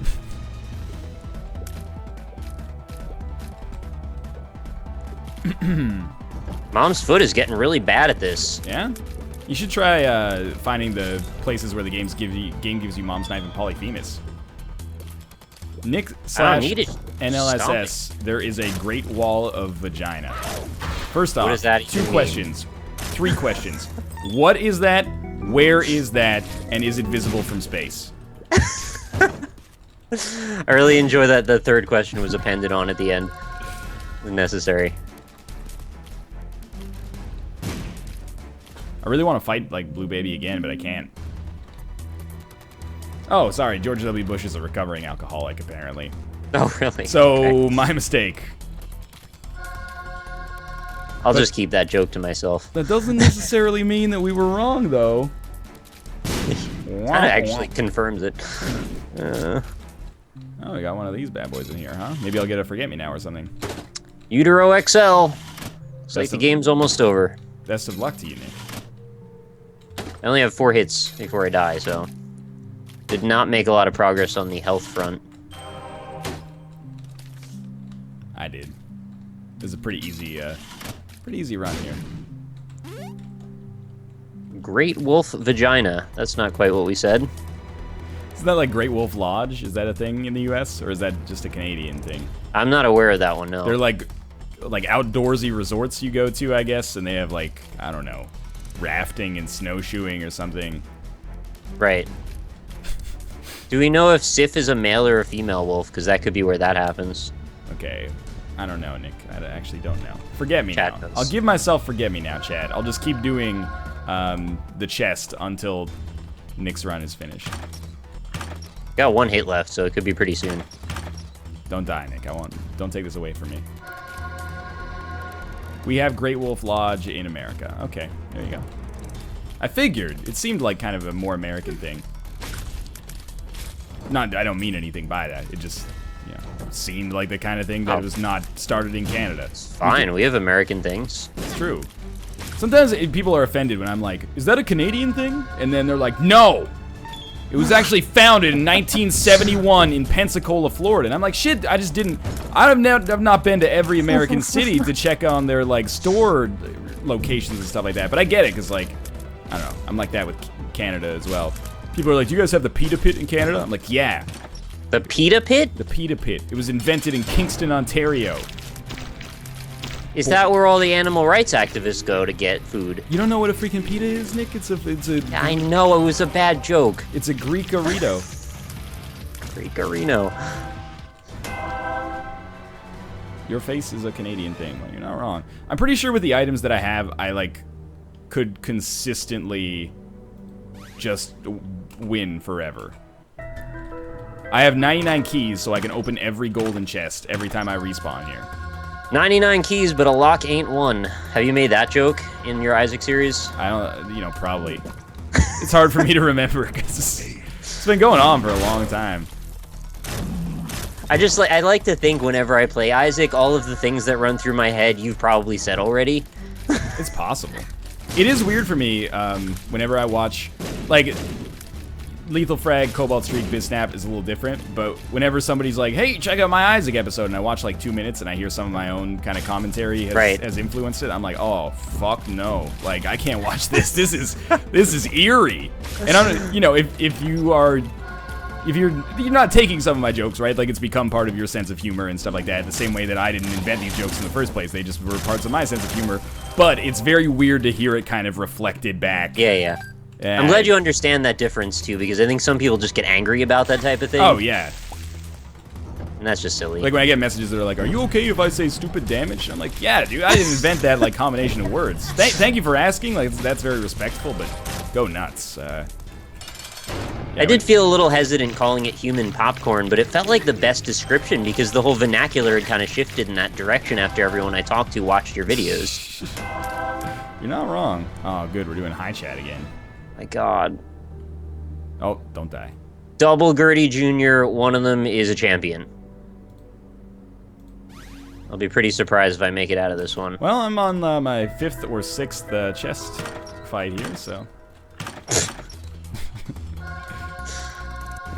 Mom's foot is getting really bad at this. Yeah, you should try finding the places where the game gives you Mom's Knife and Polyphemus. Nick slash need it. NLSS, there is a Great Wall of Vagina. First off, does that two even questions. 3 questions. What is that? Where is that? And is it visible from space? I really enjoy that the third question was appended on at the end. Necessary. I really want to fight like Blue Baby again, but I can't. Oh, sorry. George W. Bush is a recovering alcoholic, apparently. Oh, really? So, Okay. my mistake. I'll just keep that joke to myself. That doesn't necessarily mean that we were wrong, though. That actually confirms it. Oh, we got one of these bad boys in here, huh? Maybe I'll get a Forget-Me-Now or something. Utero XL. It's like Best the of- game's almost over. Best of luck to you, Nick. I only have 4 hits before I die, so... Did not make a lot of progress on the health front. I did. It was a pretty easy run here. Great Wolf Vagina. That's not quite what we said. Isn't that like Great Wolf Lodge? Is that a thing in the U.S. or is that just a Canadian thing? I'm not aware of that one, no. They're like outdoorsy resorts you go to, I guess, and they have like, I don't know, rafting and snowshoeing or something. Right. Do we know if Sif is a male or a female wolf? Because that could be where that happens. Okay. I don't know, Nick. I actually don't know. Forget me Chat now. knows. I'll give myself forget me now, Chad. I'll just keep doing the chest until Nick's run is finished. Got 1 hit left, so it could be pretty soon. Don't die, Nick. Don't take this away from me. We have Great Wolf Lodge in America. Okay, there you go. I figured. It seemed like kind of a more American thing. I don't mean anything by that. It just, you know, seemed like the kind of thing that was not started in Canada. Fine, we have American things. It's true. Sometimes people are offended when I'm like, is that a Canadian thing? And then they're like, no! It was actually founded in 1971 in Pensacola, Florida. And I'm like, shit, I just didn't... I've not been to every American city to check on their, like, store locations and stuff like that. But I get it, because, like, I don't know. I'm like that with Canada as well. People are like, do you guys have the Pita Pit in Canada? I'm like, yeah. The Pita Pit? The Pita Pit. It was invented in Kingston, Ontario. Is that where all the animal rights activists go to get food? You don't know what a freaking pita is, Nick? It's a I know, it was a bad joke. It's a Greek burrito. Greekarino. Your face is a Canadian thing. Well, you're not wrong. I'm pretty sure with the items that I have, I, like, could consistently just win forever. I have 99 keys, so I can open every golden chest every time I respawn here. 99 keys, but a lock ain't one. Have you made that joke in your Isaac series? I don't, you know, probably. It's hard for me to remember because it's been going on for a long time. I like to think whenever I play Isaac, all of the things that run through my head, you've probably said already. It's possible. It is weird for me whenever I watch, like, Lethal Frag, Cobalt Streak, Biznap is a little different, but whenever somebody's like, hey, check out my Isaac episode, and I watch like 2 minutes and I hear some of my own kind of commentary has influenced it, I'm like, oh, fuck no. Like, I can't watch this. This is eerie. And I'm, you know, if you're not taking some of my jokes, right? Like, it's become part of your sense of humor and stuff like that, the same way that I didn't invent these jokes in the first place. They just were parts of my sense of humor. But it's very weird to hear it kind of reflected back. Yeah. I'm glad you understand that difference, too, because I think some people just get angry about that type of thing. Oh, yeah. And that's just silly. Like, when I get messages that are like, are you okay if I say stupid damage? I'm like, yeah, dude, I didn't invent that, like, combination of words. Thank you for asking. Like, that's very respectful, but go nuts. Yeah, I did feel a little hesitant calling it human popcorn, but it felt like the best description because the whole vernacular had kind of shifted in that direction after everyone I talked to watched your videos. You're not wrong. Oh, good. We're doing high chat again. My God. Oh, don't die. Double Gertie Jr., one of them is a champion. I'll be pretty surprised if I make it out of this one. Well, I'm on my 5th or 6th chest fight here, so...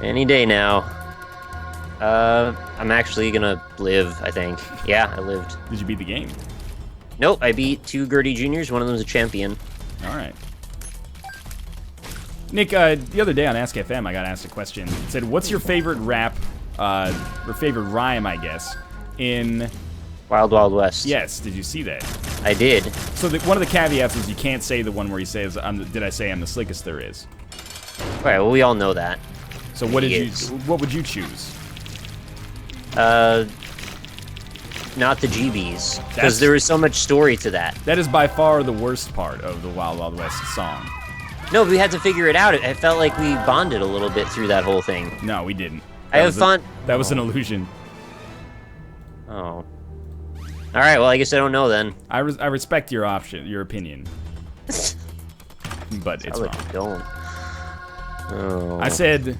Any day now. I'm actually gonna live, I think. Yeah, I lived. Did you beat the game? Nope, I beat 2 Gertie Juniors, one of them's a champion. Alright. Nick, the other day on Ask FM, I got asked a question. It said, what's your favorite rap, or favorite rhyme, I guess, in... Wild Wild West. Yes, did you see that? I did. So one of the caveats is you can't say the one where he says, did I say I'm the slickest there is? Alright, well, we all know that. So what would you choose? Not the GBs, because there was so much story to that. That is by far the worst part of the Wild Wild West song. No, we had to figure it out. It felt like we bonded a little bit through that whole thing. No, we didn't. I have fun. That was an illusion. Oh. All right. Well, I guess I don't know then. I respect your opinion, but it's wrong. Don't. Oh. I said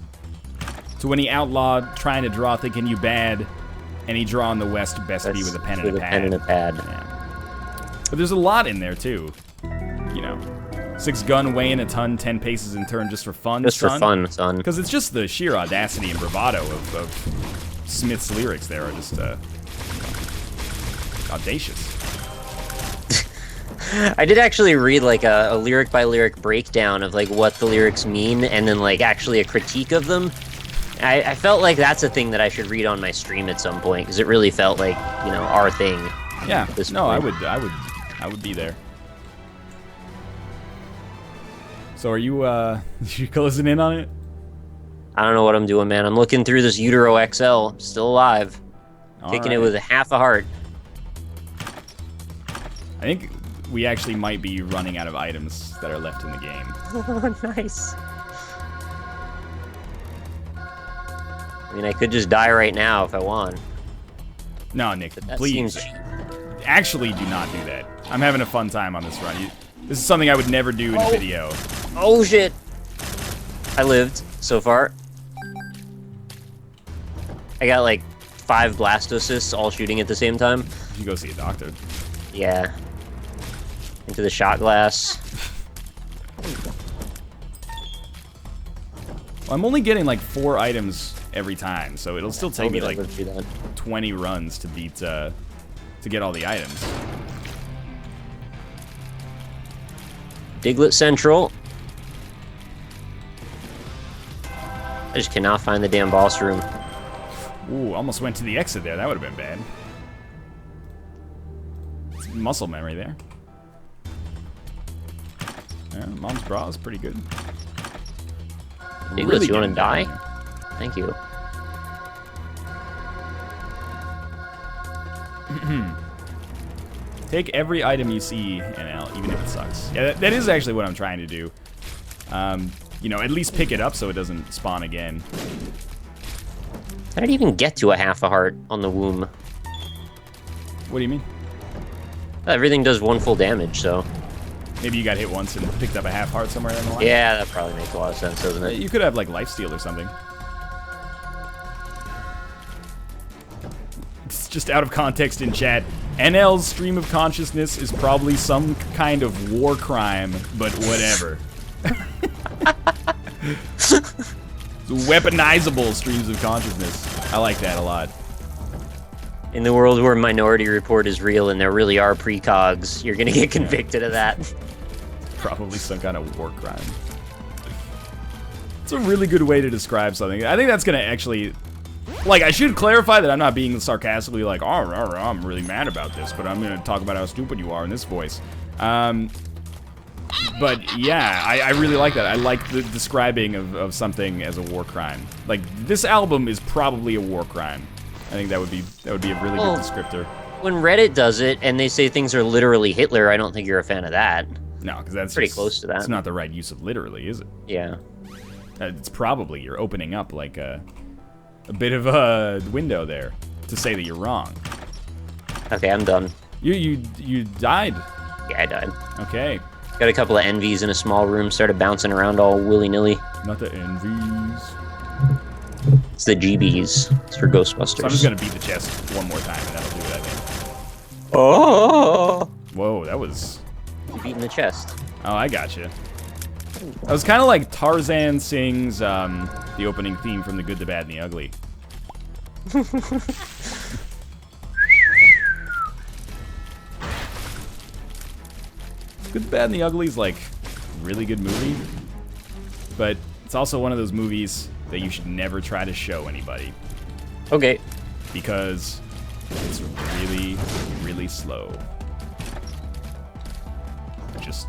to any outlaw trying to draw, thinking you bad, any draw in the West best be with a pen and a pad. Pen and a pad. Yeah. But there's a lot in there too. You know. 6 gun weighing a ton, 10 paces in turn just for fun, Just for fun, son. Because it's just the sheer audacity and bravado of Smith's lyrics there are just audacious. I did actually read like a lyric by lyric breakdown of like what the lyrics mean and then like actually a critique of them. I felt like that's a thing that I should read on my stream at some point because it really felt like, you know, our thing. Yeah. No, I would be there. So are you you closing in on it? I don't know what I'm doing, man. I'm looking through this Utero XL. Still alive. Kicking it with a half a heart. I think we actually might be running out of items that are left in the game. Oh, nice. I mean, I could just die right now if I want. No, Nick, But that please. seems cheap. Actually, do not do that. I'm having a fun time on this run. This is something I would never do in a video. Oh, shit. I lived so far. I got like 5 blastocysts all shooting at the same time. You should go see a doctor. Yeah. Into the shot glass. Well, I'm only getting like 4 items every time, so it'll still take me like 20 runs to beat to get all the items. Diglett Central. I just cannot find the damn boss room. Ooh, almost went to the exit there. That would have been bad. It's muscle memory there. Yeah, Mom's bra is pretty good. Diglett, Really you want getting to die? down Thank you. Take every item you see, NL, even if it sucks. Yeah, that is actually what I'm trying to do. You know, at least pick it up so it doesn't spawn again. How did I even get to a half a heart on the womb? What do you mean? Everything does 1 full damage, so... Maybe you got hit once and picked up a half heart somewhere in the line? Yeah, that probably makes a lot of sense, doesn't it? You could have, like, lifesteal or something. It's just out of context in chat. NL's stream of consciousness is probably some kind of war crime, but whatever. Weaponizable streams of consciousness. I like that a lot. In the world where Minority Report is real and there really are precogs, you're gonna get convicted of that. Probably some kind of war crime. It's a really good way to describe something. I think that's gonna actually... Like, I should clarify that I'm not being sarcastically like, oh, I'm really mad about this, but I'm gonna talk about how stupid you are in this voice. But yeah, I really like that. I like the describing of something as a war crime. Like, this album is probably a war crime. I think that would be a really good descriptor. When Reddit does it and they say things are literally Hitler, I don't think you're a fan of that. No, because that's pretty close to that. It's not the right use of literally, is it? Yeah. It's probably you're opening up like a bit of a window there to say that you're wrong. Okay, I'm done. You died. Yeah, I died. Okay. Got a couple of envies in a small room, started bouncing around all willy-nilly. Not the envies. It's the GBs. It's for Ghostbusters. So I'm just gonna beat the chest one more time, and that'll do it, I think. Oh! Whoa, that was... Beating the chest. Oh, I gotcha. That was kind of like Tarzan sings the opening theme from The Good, the Bad, and the Ugly. Good, the Bad, and the Ugly is like a really good movie, but it's also one of those movies that you should never try to show anybody. Okay. Because it's really, really slow. Just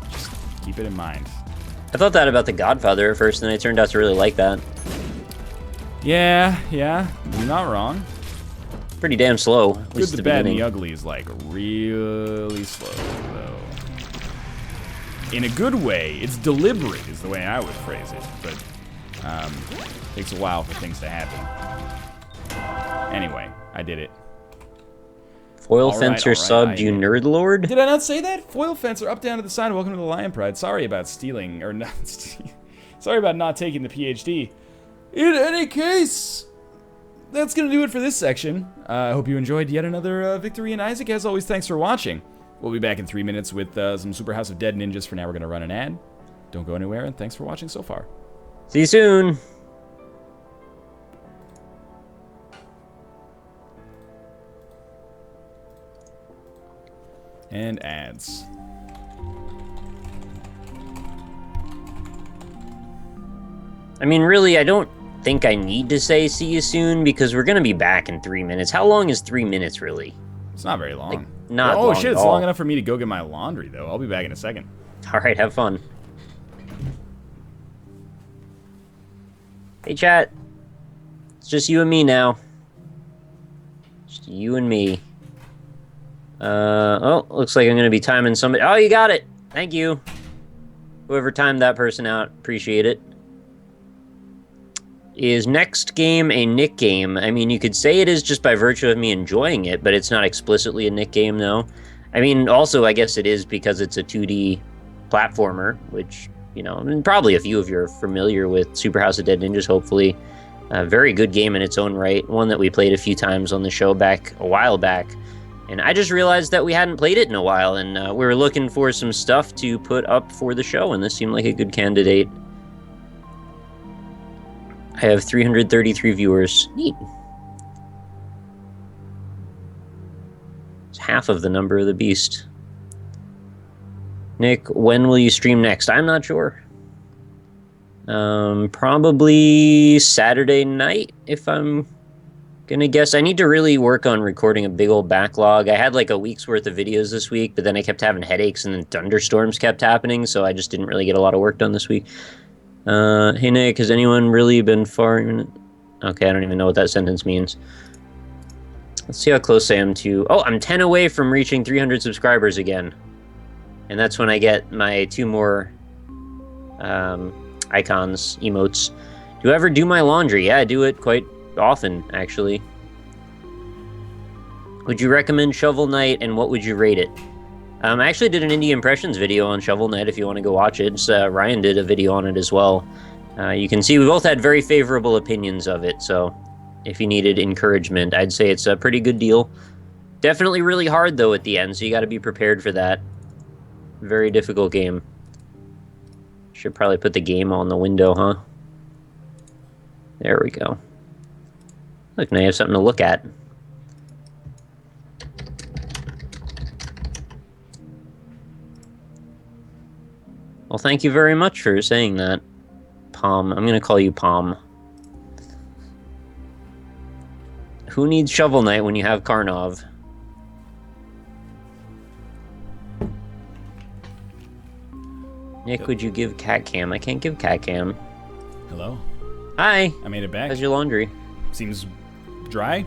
keep it in mind. I thought that about The Godfather at first, and I turned out to really like that. Yeah, you're not wrong. Pretty damn slow. At Good, least the at Bad, and beginning. the Ugly is like really slow, though. In a good way, it's deliberate is the way I would phrase it, but takes a while for things to happen. Anyway, I did it. Foil All right, Fencer subbed, you nerd lord? Did I not say that? Foil Fencer, up, down to the side. Welcome to the Lion Pride. Sorry about stealing, or not. Sorry about not taking the PhD. In any case, that's gonna do it for this section. I hope you enjoyed yet another victory in Isaac. As always, thanks for watching. We'll be back in 3 minutes with some Super House of Dead ninjas. For now, we're gonna run an ad. Don't go anywhere, and thanks for watching so far. See you soon. And ads. I mean, really, I don't think I need to say see you soon because we're going to be back in 3 minutes. How long is 3 minutes, really? It's not very long. Like, not oh long shit, at it's all. long enough for me to go get my laundry, though. I'll be back in a second. All right, have fun. Hey, chat. It's just you and me now. Just you and me. Oh, looks like I'm gonna be timing somebody. Oh, you got it. Thank you. Whoever timed that person out, appreciate it. Is next game a Nick game? I mean, you could say it is just by virtue of me enjoying it, but it's not explicitly a Nick game, though. I mean, also, I guess it is because it's a 2D platformer, which, you know, I mean, probably a few of you are familiar with Super House of Dead Ninjas, hopefully. A very good game in its own right, one that we played a few times on the show a while back. And I just realized that we hadn't played it in a while, and we were looking for some stuff to put up for the show, and this seemed like a good candidate. I have 333 viewers. Neat. It's half of the number of the beast. Nick, when will you stream next? I'm not sure. Probably Saturday night, if I'm gonna guess. I need to really work on recording a big old backlog. I had like a week's worth of videos this week, but then I kept having headaches and then thunderstorms kept happening, so I just didn't really get a lot of work done this week. Hey Nick, has anyone really been far? Okay, I don't even know what that sentence means. Let's see how close I am to... Oh, I'm 10 away from reaching 300 subscribers again. And that's when I get my 2 more icons, emotes. Do you ever do my laundry? Yeah, I do it quite often, actually. Would you recommend Shovel Knight, and what would you rate it? I actually did an indie impressions video on Shovel Knight if you want to go watch it. Ryan did a video on it as well. You can see we both had very favorable opinions of it, so if you needed encouragement, I'd say it's a pretty good deal. Definitely really hard, though, at the end, so you got to be prepared for that. Very difficult game. Should probably put the game on the window, huh? There we go. Look, now you have something to look at. Well, thank you very much for saying that, Palm. I'm going to call you Palm. Who needs Shovel Knight when you have Karnov? Nick, would you give cat cam? I can't give cat cam. Hello. Hi. I made it back. How's your laundry? Seems dry.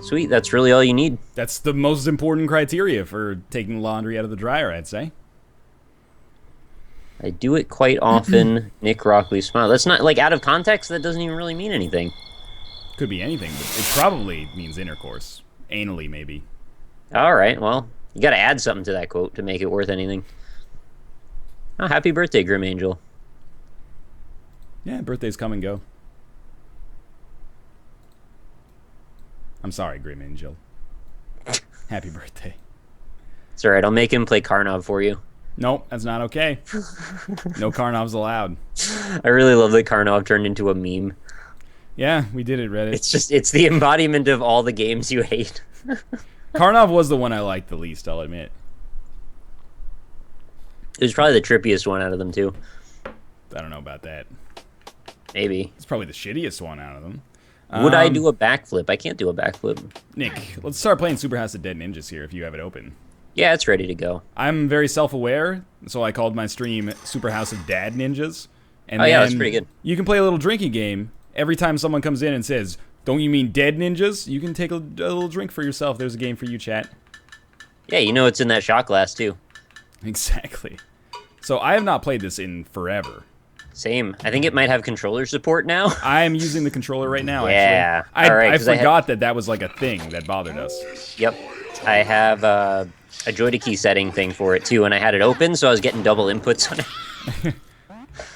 Sweet, that's really all you need. That's the most important criteria for taking laundry out of the dryer, I'd say. I do it quite often. Nick Rockley smile. That's not, like, out of context, that doesn't even really mean anything. Could be anything, but it probably means intercourse. Anally, maybe. Alright, well, you gotta add something to that quote to make it worth anything. Oh, happy birthday, Grim Angel. Yeah, birthdays come and go. I'm sorry, Grim Angel. Happy birthday. It's alright, I'll make him play Karnov for you. Nope, that's not okay. No Karnovs allowed. I really love that Karnov turned into a meme. Yeah, we did it, Reddit. It's the embodiment of all the games you hate. Karnov was the one I liked the least, I'll admit. It was probably the trippiest one out of them, too. I don't know about that. Maybe. It's probably the shittiest one out of them. Would I do a backflip? I can't do a backflip. Nick, let's start playing Super House of Dead Ninjas here if you have it open. Yeah, it's ready to go. I'm very self-aware, so I called my stream Super House of Dad Ninjas. And oh, yeah, that's pretty good. You can play a little drinking game. Every time someone comes in and says, "Don't you mean dead ninjas?" You can take a little drink for yourself. There's a game for you, chat. Yeah, you know it's in that shot glass, too. Exactly. So I have not played this in forever. Same. I think it might have controller support now. I'm using the controller right now, yeah. actually. All right, I forgot that was like a thing that bothered us. Yep. I have a joy-to-key setting thing for it, too, and I had it open, so I was getting double inputs on it.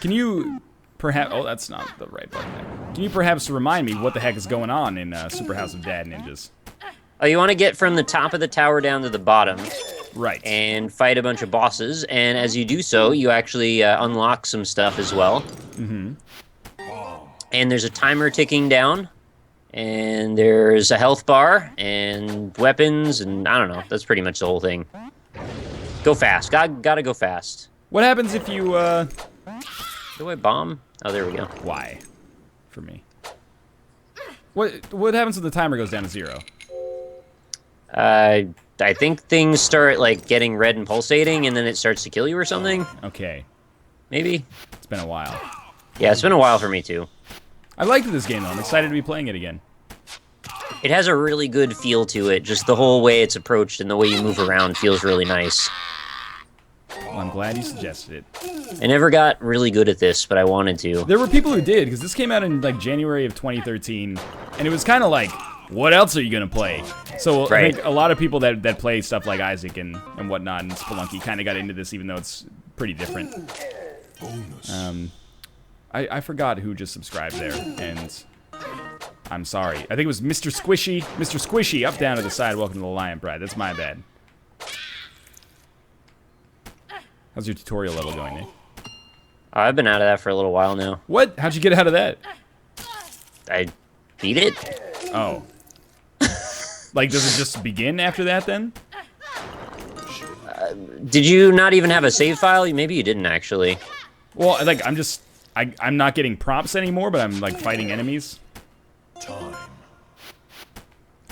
Can you perhaps... Oh, that's not the right button there. Can you perhaps remind me what the heck is going on in Super House of Dad Ninjas? Oh, you want to get from the top of the tower down to the bottom. Right. And fight a bunch of bosses, and as you do so, you actually unlock some stuff as well. Mm-hmm. And there's a timer ticking down, and there's a health bar, and weapons, and I don't know. That's pretty much the whole thing. Go fast. Gotta go fast. What happens if you, Do I bomb? Oh, there we go. Why? For me. What happens when the timer goes down to 0? I think things start, like, getting red and pulsating, and then it starts to kill you or something. Okay. Maybe? It's been a while. Yeah, it's been a while for me, too. I liked this game, though. I'm excited to be playing it again. It has a really good feel to it. Just the whole way it's approached and the way you move around feels really nice. Well, I'm glad you suggested it. I never got really good at this, but I wanted to. There were people who did, because this came out in like January of 2013, and it was kind of like, what else are you gonna play? So I think a lot of people that play stuff like Isaac and whatnot and Spelunky kind of got into this, even though it's pretty different. I forgot who just subscribed there, and I'm sorry. I think it was Mr. Squishy. Mr. Squishy, up, down to the side. Welcome to the Lion Pride. That's my bad. How's your tutorial level going, Nick? I've been out of that for a little while now. What? How'd you get out of that? I beat it. Oh. Like, does it just begin after that, then? Did you not even have a save file? Maybe you didn't, actually. Well, like, I'm not getting prompts anymore, but I'm, like, fighting enemies. I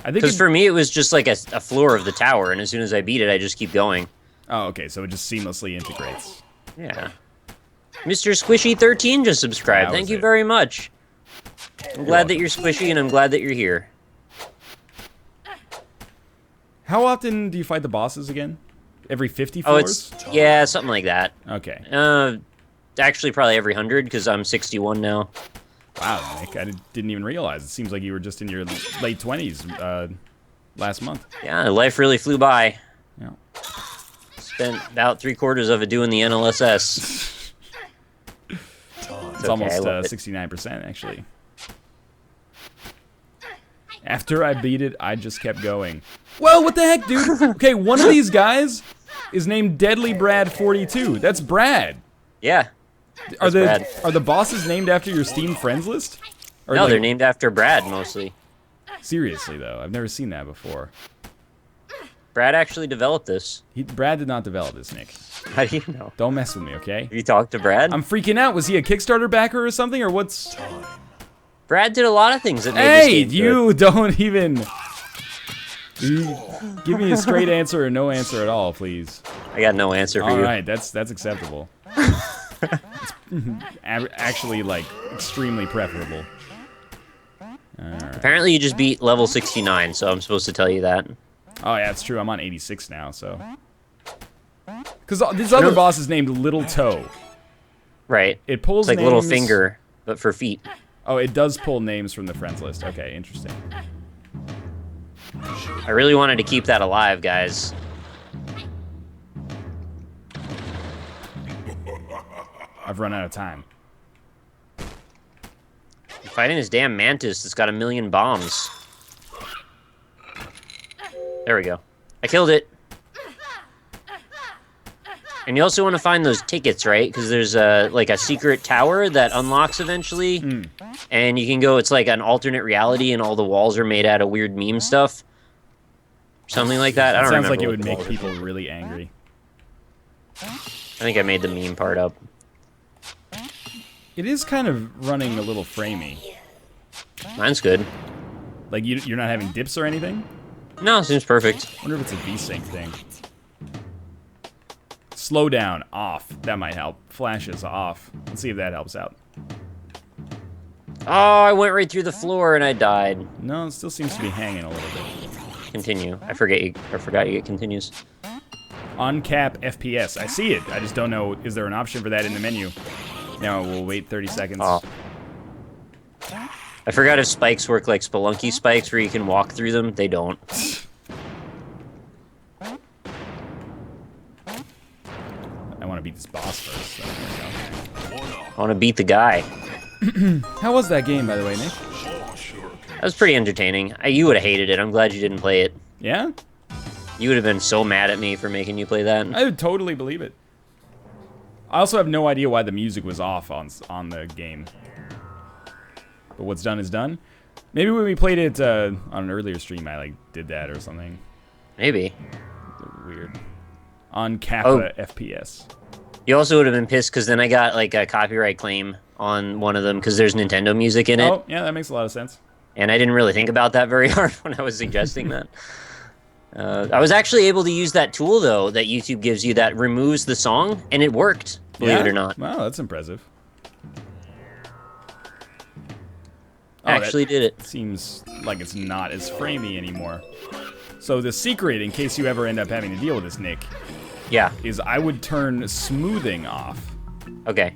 think because for me, it was just like a floor of the tower, and as soon as I beat it, I just keep going. Oh, okay, so it just seamlessly integrates. Yeah. Mr. Squishy13 just subscribed. Thank you very much. I'm glad that you're squishy, and I'm glad that you're here. How often do you fight the bosses again? Every 50 floors? Oh, yeah, something like that. Okay. Actually, probably every 100, because I'm 61 now. Wow, Nick, I didn't even realize. It seems like you were just in your late 20s last month. Yeah, life really flew by. Yeah. Spent about 3/4 of it doing the NLSS. It's almost 69%, actually. After I beat it, I just kept going. Well, what the heck, dude? Okay, one of these guys is named Deadly Brad 42. That's Brad. Yeah. Are the bosses named after your Steam friends list? Or no, like, they're named after Brad, mostly. Seriously, though. I've never seen that before. Brad actually developed this. Brad did not develop this, Nick. How do you know? Don't mess with me, okay? Have you talked to Brad? I'm freaking out. Was he a Kickstarter backer or something, or what's... Brad did a lot of things that made this game you don't even... Give me a straight answer or no answer at all, please. I got no answer for you. All right, that's acceptable. It's actually, like, extremely preferable. Right. Apparently you just beat level 69, so I'm supposed to tell you that. Oh, yeah, it's true. I'm on 86 now, so... Because this other boss is named Little Toe. Right. It pulls it's like names... Little Finger, but for feet. Oh, it does pull names from the friends list. Okay, interesting. I really wanted to keep that alive, guys. I've run out of time. I'm fighting this damn mantis that's got 1,000,000 bombs. There we go. I killed it. And you also want to find those tickets, right? Because there's like a secret tower that unlocks eventually. And you can go, it's like an alternate reality and all the walls are made out of weird meme stuff. Something like that. I don't remember. Sounds like it would make people really angry. I think I made the meme part up. It is kind of running a little framey. Mine's good. Like, you're not having dips or anything? No, seems perfect. I wonder if it's a VSync thing. Slow down, off. That might help. Flashes, off. Let's see if that helps out. Oh, I went right through the floor and I died. No, it still seems to be hanging a little bit. Continue. I forgot you get continues. Uncap FPS. I see it. I just don't know. Is there an option for that in the menu? No, we'll wait 30 seconds. Oh. I forgot if spikes work like Spelunky spikes where you can walk through them. They don't. I want to beat this boss first. So there we go. I want to beat the guy. How was that game, by the way, Nick? That was pretty entertaining. You would have hated it. I'm glad you didn't play it. Yeah? You would have been so mad at me for making you play that. I would totally believe it. I also have no idea why the music was off on the game. But what's done is done. Maybe when we played it on an earlier stream, I did that or something. Maybe. Weird. On Kappa FPS. You also would have been pissed because then I got a copyright claim on one of them because there's Nintendo music in it. Oh, yeah, that makes a lot of sense. And I didn't really think about that very hard when I was suggesting that. I was actually able to use that tool, though, that YouTube gives you that removes the song, and it worked, believe it or not. Wow, that's impressive. Actually did it. Seems like it's not as framey anymore. So the secret, in case you ever end up having to deal with this, Nick, Yeah. is I would turn smoothing off. Okay.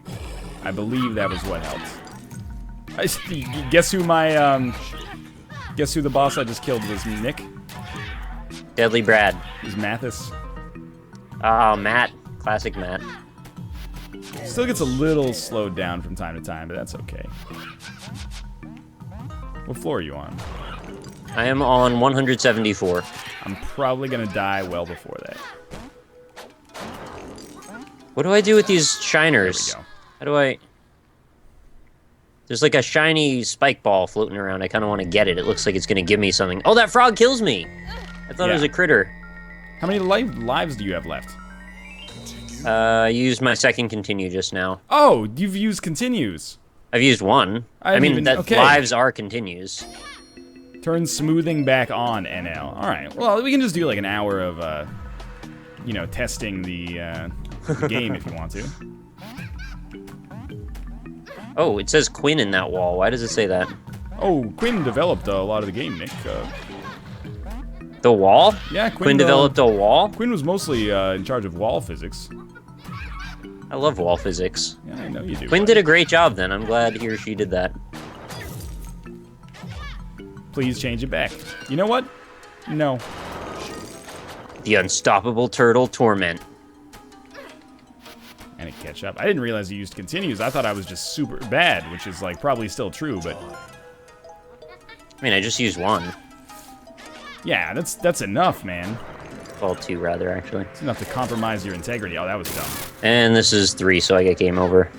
I believe that was what helped. Guess who my, guess who the boss I just killed was, Nick? Deadly Brad. Is Mathis. Oh, Matt. Classic Matt. Still gets a little slowed down from time to time, but that's okay. What floor are you on? I am on 174. I'm probably gonna die well before that. What do I do with these shiners? There we go. How do I... There's like a shiny spike ball floating around. I kind of want to get it. It looks like it's going to give me something. Oh, that frog kills me! I thought it was a critter. How many lives do you have left? I used my second continue just now. Oh, you've used continues. I've used one. I mean, okay. Lives are continues. Turn smoothing back on, NL. All right. Well, we can just do like an hour of, you know, testing the game if you want to. Oh, it says Quinn in that wall. Why does it say that? Oh, Quinn developed a lot of the game, Nick. The wall? Yeah, Quinn developed a wall? Quinn was mostly in charge of wall physics. I love wall physics. Yeah, I know you do. Quinn did a great job then. I'm glad he or she did that. Please change it back. You know what? No. The unstoppable turtle torment. And it catch up. I didn't realize you used continues. I thought I was just super bad, which is like probably still true, but I mean, I just used one. yeah, that's enough, man. Well, two rather, actually. It's enough to compromise your integrity. Oh, that was dumb. And this is 3, so I get game over.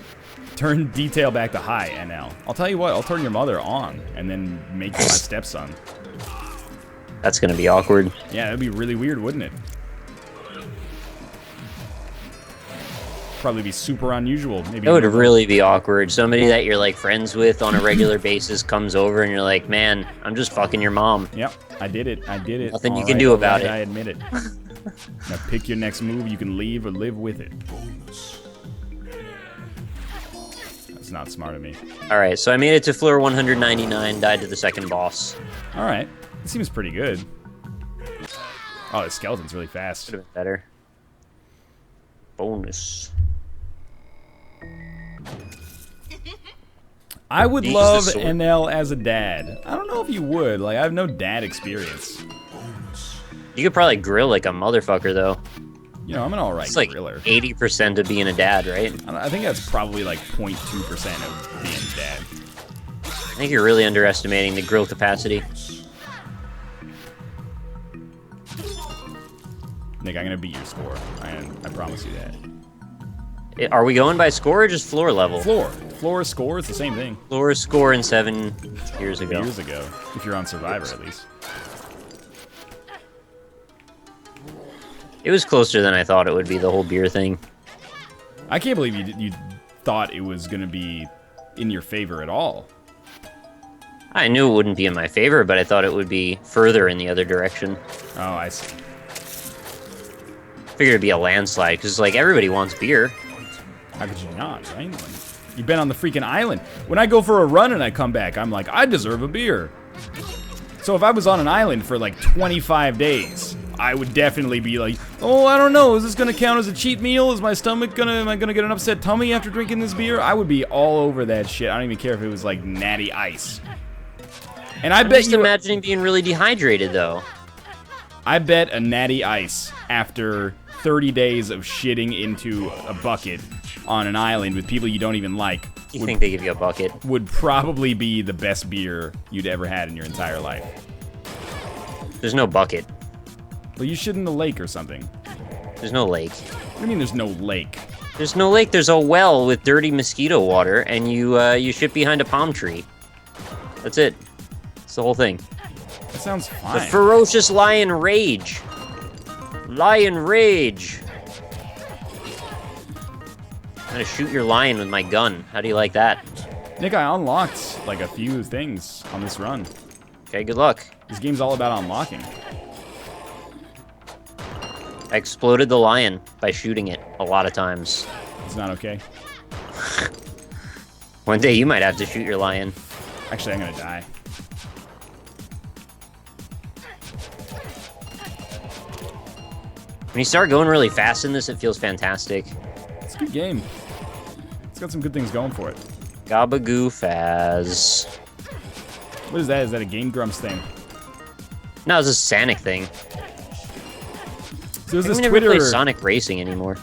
Turn detail back to high, NL. I'll tell you what, I'll turn your mother on, and then make you my stepson. That's gonna be awkward. Yeah, that'd be really weird, wouldn't it? Probably be super unusual. Maybe It would really be awkward. Somebody that you're like friends with on a regular basis comes over and you're like, man, I'm just fucking your mom. Yep, I did it. I did it. Nothing you can do about it. I admit it. Now pick your next move. You can leave or live with it. That's not smart of me. Alright, so I made it to floor 199, died to the second boss. Alright. It seems pretty good. Oh, the skeleton's really fast. Could have been better. Bonus. I would Use love the sword. NL as a dad. I don't know if you would. Like, I have no dad experience. You could probably grill like a motherfucker, though. You know, I'm an alright It's like griller. 80% of being a dad, right? I think that's probably like 0.2% of being a dad. I think you're really underestimating the grill capacity. Nick, I'm gonna beat your score. I promise you that. Are we going by score or just floor level? Floor score is the same thing. Floor score in 7 years ago. Years ago, if you're on Survivor at least. It was closer than I thought it would be, the whole beer thing. I can't believe you thought it was gonna be in your favor at all. I knew it wouldn't be in my favor, but I thought it would be further in the other direction. Oh, I see. Figured it'd be a landslide, because, like, everybody wants beer. How could you not, right? Like, you've been on the freaking island. When I go for a run and I come back, I'm like, I deserve a beer. So if I was on an island for like 25 days, I would definitely be like, oh, I don't know, is this gonna count as a cheat meal? Am I gonna get an upset tummy after drinking this beer? I would be all over that shit. I don't even care if it was like natty ice. And I I'm bet just you, imagining being really dehydrated, though. I bet a natty ice after 30 days of shitting into a bucket on an island with people you don't even like Do you think they give you a bucket? would probably be the best beer you'd ever had in your entire life. There's no bucket. Well, you shit in the lake or something. There's no lake. What do you mean there's no lake? There's no lake. There's a well with dirty mosquito water, and you shit behind a palm tree. That's it. It's the whole thing. That sounds The fine. ferocious lion rage. Lion rage. I'm gonna shoot your lion with my gun. How do you like that? Nick, I unlocked like a few things on this run. Okay, good luck. This game's all about unlocking. I exploded the lion by shooting it a lot of times. It's not okay. One day you might have to shoot your lion. Actually, I'm gonna die. When you start going really fast in this, it feels fantastic. It's a good game. It's got some good things going for it. Gabagoofaz. What is that? Is that a Game Grumps thing? No, it's a Sonic thing. So there's this We never Twitter... play Sonic Racing anymore.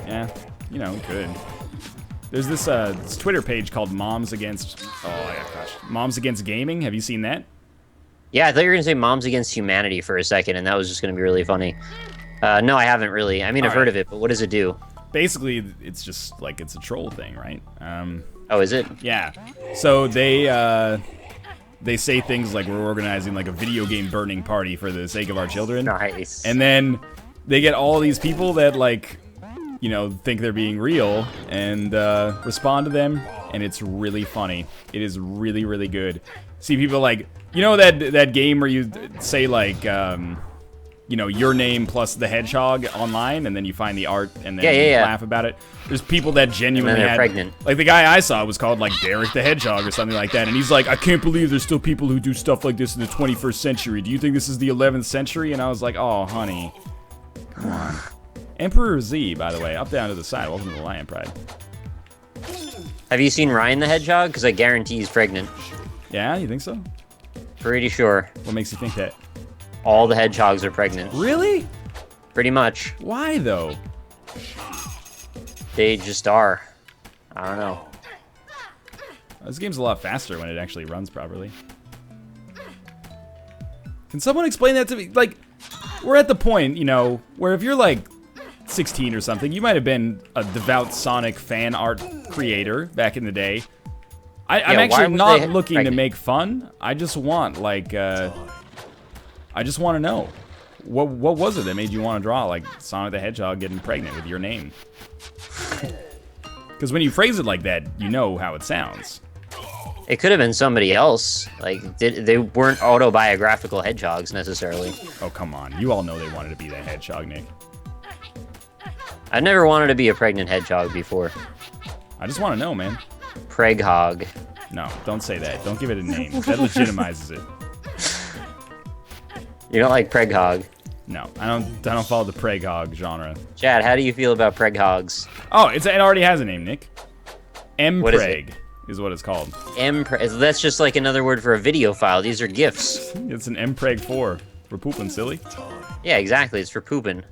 Yeah, you know, we could. There's this Twitter page called Moms Against... Oh, yeah, gosh. Moms Against Gaming. Have you seen that? Yeah, I thought you were going to say Moms Against Humanity for a second, and that was just going to be really funny. No, I haven't really. I mean, I've heard of it, but what does it do? Basically, it's just like it's a troll thing, right? Oh, is it? Yeah. So they say things like we're organizing like a video game burning party for the sake of our children. Nice. And then they get all these people that like, you know, think they're being real and respond to them, and it's really funny. It is really, really good. See people like, you know that game where you say like, you know, your name plus the hedgehog online, and then you find the art and then you laugh about it. There's people that genuinely and then they're had, pregnant. like the guy I saw was called like Derek the Hedgehog or something like that, and he's like, I can't believe there's still people who do stuff like this in the 21st century. Do you think this is the 11th century? And I was like, oh, honey, come on. Emperor Z, by the way, up, down, to the side. Welcome to the Lion Pride. Have you seen Ryan the Hedgehog? Because I guarantee he's pregnant. Yeah, you think so? Pretty sure. What makes you think that? All the hedgehogs are pregnant. Really? Pretty much. Why, though? They just are. I don't know. This game's a lot faster when it actually runs properly. Can someone explain that to me? Like, we're at the point, you know, where if you're like 16 or something, you might have been a devout Sonic fan art creator back in the day. I'm actually not looking to make fun. I just want, like, I just want to know. What was it that made you want to draw, like, Sonic the Hedgehog getting pregnant with your name? Because when you phrase it like that, you know how it sounds. It could have been somebody else. Like, they weren't autobiographical hedgehogs, necessarily. Oh, come on. You all know they wanted to be that hedgehog, Nick. I've never wanted to be a pregnant hedgehog before. I just want to know, man. Preghog. No, don't say that. Don't give it a name. That legitimizes it. You don't like Preghog? No, I don't follow the Preghog genre. Chad, how do you feel about Preghogs? Oh, it already has a name, Nick. Mpreg is what it's called. Mpreg. That's just like another word for a video file. These are GIFs. It's an Mpreg 4. We're pooping silly. Yeah, exactly. It's for pooping.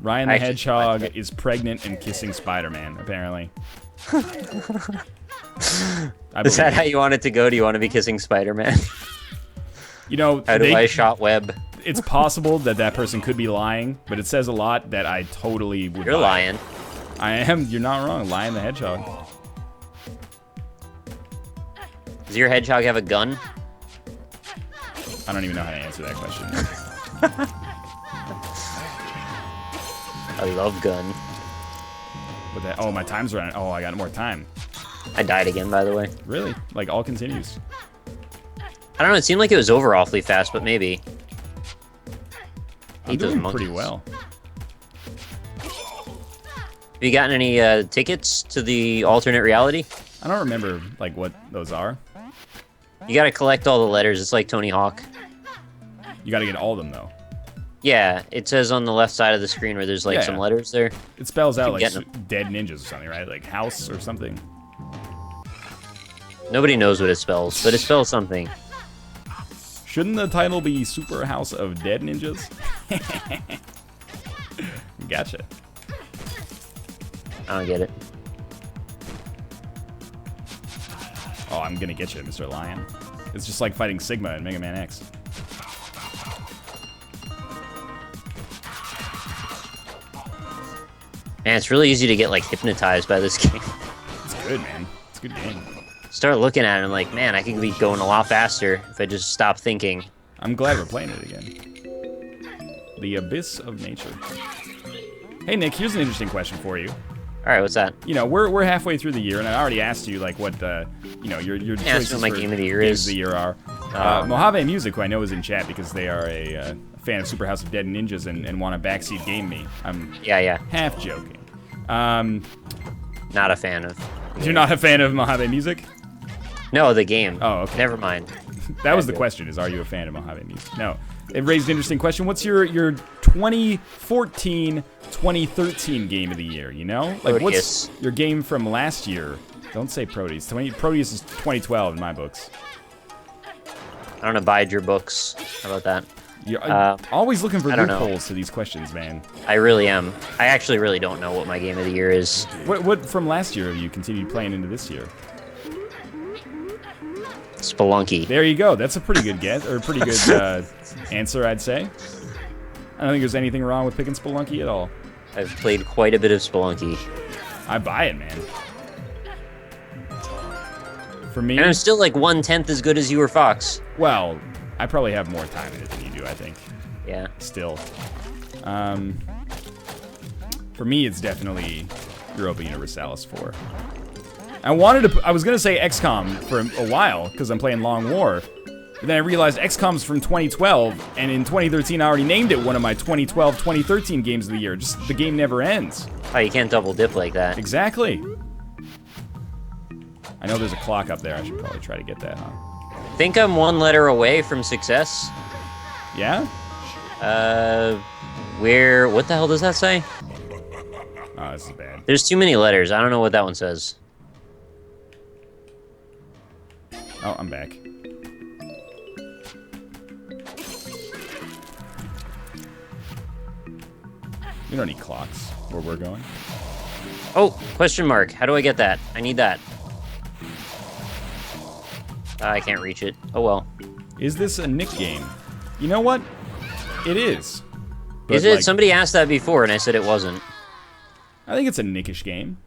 Ryan the Hedgehog is pregnant and kissing Spider-Man, apparently. Is that how you want it to go? Do you want to be kissing Spider-Man? You know, how do I shot web? It's possible that person could be lying, but it says a lot that I totally would. You're lying. I am. You're not wrong. Lion the Hedgehog. Does your hedgehog have a gun? I don't even know how to answer that question. I love gun. But that, oh, my time's running. Oh, I got more time. I died again, by the way. Really? Like, all continues. I don't know. It seemed like it was over awfully fast, but maybe. I'm doing pretty well. Have you gotten any tickets to the alternate reality? I don't remember, like, what those are. You gotta collect all the letters. It's like Tony Hawk. You gotta get all of them, though. Yeah, it says on the left side of the screen where there's like some letters there. It spells out like Dead Ninjas or something, right? Like house or something. Nobody knows what it spells, but it spells something. Shouldn't the title be Super House of Dead Ninjas? Gotcha. I don't get it. Oh, I'm gonna get you, Mr. Lion. It's just like fighting Sigma in Mega Man X. Man, it's really easy to get like hypnotized by this game. It's good, man. It's a good game. Start looking at it and like, man, I could be going a lot faster if I just stop thinking. I'm glad we're playing it again. The Abyss of Nature. Hey, Nick, here's an interesting question for you. All right, what's that? You know, we're halfway through the year, and I already asked you like what you know, your choices what my for game of the year games is. of the year are. Mojave Music, who I know is in chat because they are a fan of Super House of Dead Ninjas and want to backseat game me. I'm yeah. half joking. Not a fan of. You're not a fan of Mojave music? No, the game. Oh, okay. Never mind. That was the question, is are you a fan of Mojave music? No. It raised an interesting question. What's your 2014, 2013 game of the year, you know? Like, Proteus. what's your game from last year? Don't say Proteus. Proteus is 2012 in my books. I don't abide your books. How about that? You're always looking for loopholes to these questions, man. I really am. I actually really don't know what my game of the year is. What from last year have you continued playing into this year? Spelunky. There you go. That's a pretty good guess, or a pretty good answer, I'd say. I don't think there's anything wrong with picking Spelunky at all. I've played quite a bit of Spelunky. I buy it, man. For me... And I'm still like 1/10 as good as you or Fox. Well, I probably have more time in it than you do, I think. Yeah. Still. For me, it's definitely Europa Universalis 4. I was gonna say XCOM for a while, because I'm playing Long War. But then I realized XCOM's from 2012, and in 2013 I already named it one of my 2012, 2013 games of the year. Just, the game never ends. Oh, you can't double dip like that. Exactly. I know there's a clock up there. I should probably try to get that, huh? Think I'm one letter away from success. Yeah? What the hell does that say? Oh, this is bad. There's too many letters. I don't know what that one says. Oh, I'm back. We don't need clocks where we're going. Oh, question mark. How do I get that? I need that. I can't reach it. Oh well. Is this a Nick game? You know what? It is. But Is it? like, Somebody asked that before, and I said it wasn't. I think it's a Nickish game.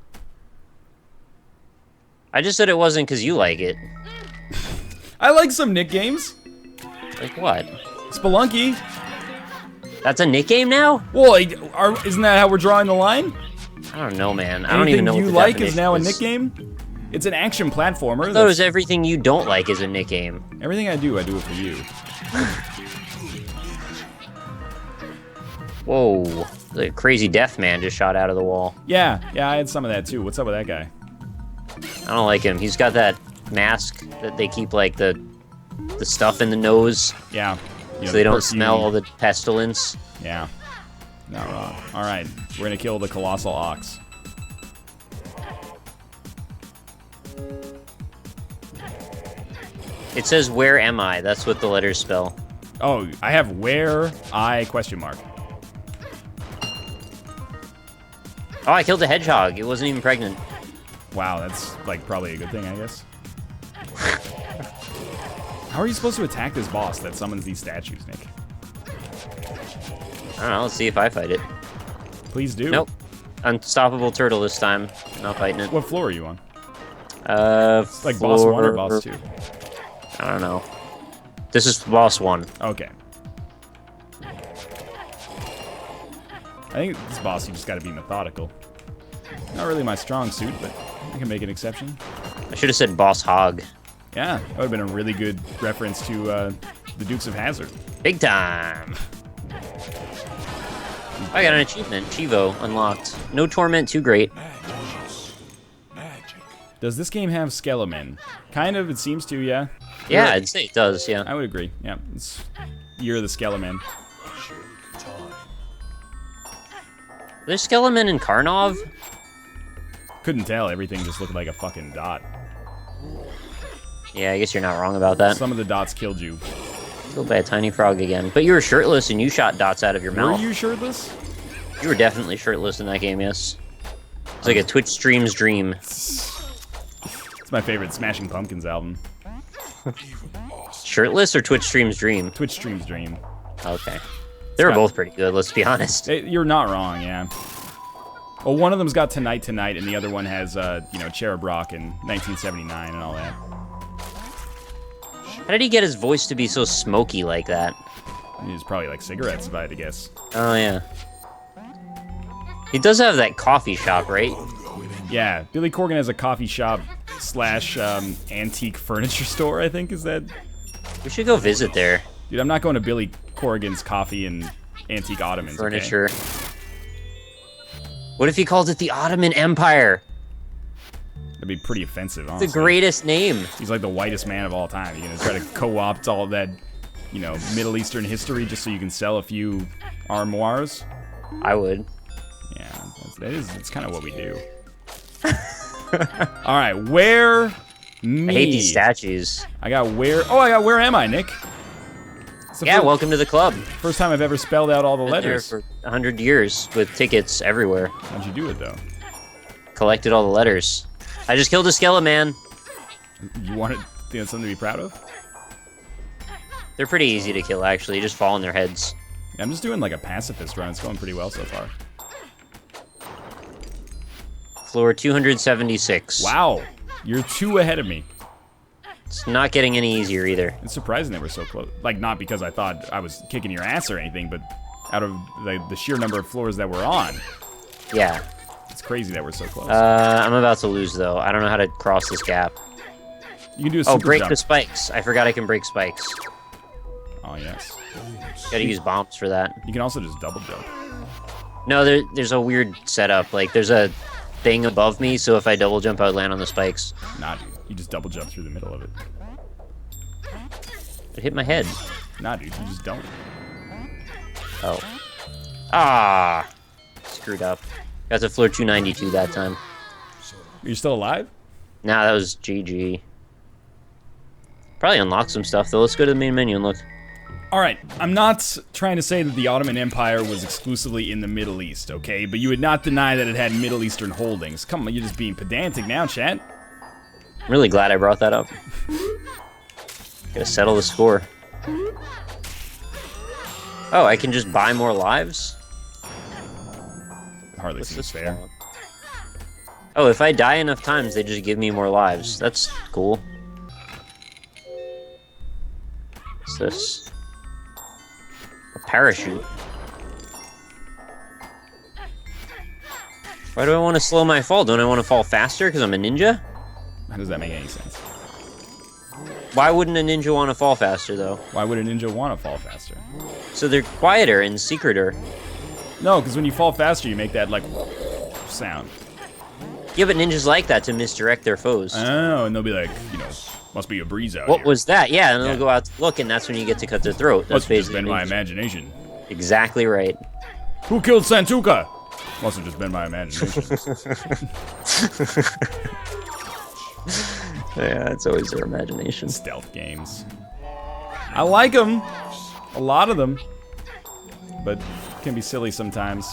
I just said it wasn't because you like it. I like some Nick games. Like what? Spelunky. That's a Nick game now? Well, like, isn't that how we're drawing the line? I don't know, man. I don't even know what Anything the you like is definition now a Nick game? It's an action platformer. I thought it was everything you don't like is a Nick game. Everything I do it for you. Whoa. The crazy deaf man just shot out of the wall. Yeah, I had some of that too. What's up with that guy? I don't like him. He's got that mask that they keep, like, the stuff in the nose. Yeah. You know, So they don't perfume. smell all the pestilence. Yeah. Not wrong. Alright, we're gonna kill the Colossal Ox. It says, where am I? That's what the letters spell. Oh, I have where I question mark. Oh, I killed a hedgehog. It wasn't even pregnant. Wow, that's like probably a good thing, I guess. How are you supposed to attack this boss that summons these statues, Nick? I don't know. Let's see if I fight it. Please do. Nope. Unstoppable turtle this time. Not fighting it. What floor are you on? Like floor... boss 1 or boss 2? I don't know. This is boss 1. Okay. I think this boss, you just gotta be methodical. Not really my strong suit, but I can make an exception. I should have said boss hog. Yeah, that would have been a really good reference to the Dukes of Hazzard. Big time. I got an achievement. Chivo unlocked. No torment too great. Does this game have Skelemen? Kind of, it seems to, yeah. Yeah, I'd say it does, yeah. I would agree, yeah. It's Year of the Skelemen. There's Skelemen in Karnov? Couldn't tell, everything just looked like a fucking dot. Yeah, I guess you're not wrong about that. Some of the dots killed you. Killed by a tiny frog again. But you were shirtless and you shot dots out of your mouth. Were you shirtless? You were definitely shirtless in that game, yes. It's like a Twitch stream's dream. It's my favorite Smashing Pumpkins album. Shirtless or Twitch stream's dream? Twitch Stream's Dream. Okay. They were both pretty good, let's be honest. You're not wrong, yeah. Well, one of them's got Tonight Tonight, and the other one has, you know, Cherub Rock in 1979 and all that. How did he get his voice to be so smoky like that? It's probably like cigarettes, if I had to guess. Oh, yeah. He does have that coffee shop, right? Yeah, Billy Corgan has a coffee shop slash antique furniture store, I think, is that? We should go visit there. Dude, I'm not going to Billy Corgan's Coffee and Antique Ottomans, Furniture. Okay? What if he called it the Ottoman Empire? That'd be pretty offensive, The honestly. greatest name. He's like the whitest man of all time. You're gonna try to co-opt all that, you know, Middle Eastern history just so you can sell a few armoires? I would. Yeah, it's kind of what we do. All right, where me? I hate these statues. I got where am I, Nick? Yeah, welcome to the club. First time I've ever spelled out all the Been there letters. for 100 years with tickets everywhere. How'd you do it, though? Collected all the letters. I just killed a skeleton man. You wanted something to be proud of? They're pretty easy to kill, actually. You just fall on their heads. Yeah, I'm just doing like a pacifist run. It's going pretty well so far. Floor 276. Wow, you're 2 ahead of me. It's not getting any easier either. It's surprising they were so close. Like, not because I thought I was kicking your ass or anything, but out of the sheer number of floors that we're on. Yeah. It's crazy that we're so close. I'm about to lose, though. I don't know how to cross this gap. You can do a super break jump. the spikes. I forgot I can break spikes. Oh, yes. Gotta use bombs for that. You can also just double jump. No, there's a weird setup. Like, there's a thing above me, so if I double jump, I would land on the spikes. Nah, dude. You just double jump through the middle of it. It hit my head. Nah, dude. You just don't. Oh. Ah! Screwed up. Got to floor 292 that time. You're still alive? Nah, that was GG. Probably unlock some stuff, though. Let's go to the main menu and look. All right, I'm not trying to say that the Ottoman Empire was exclusively in the Middle East, okay? But you would not deny that it had Middle Eastern holdings. Come on, you're just being pedantic now, chat. I'm really glad I brought that up. Gotta settle the score. Oh, I can just buy more lives? Hardly What's seems this fair. for? Oh, if I die enough times, they just give me more lives. That's cool. What's this? A parachute. Why do I want to slow my fall? Don't I want to fall faster because I'm a ninja? How does that make any sense? Why wouldn't a ninja want to fall faster, though? Why would a ninja want to fall faster? So they're quieter and secreter. No, because when you fall faster, you make that, like, sound. Yeah, but ninjas like that to misdirect their foes. Oh, and they'll be like, you know, must be a breeze out What here. was that? Yeah, and they'll Yeah. go out to look, and that's when you get to cut their throat. That's Must have just basically been my ninja. imagination. Exactly right. Who killed Santuka? Must have just been my imagination. Yeah, it's always their imagination. Stealth games. I like them. A lot of them. But can be silly sometimes.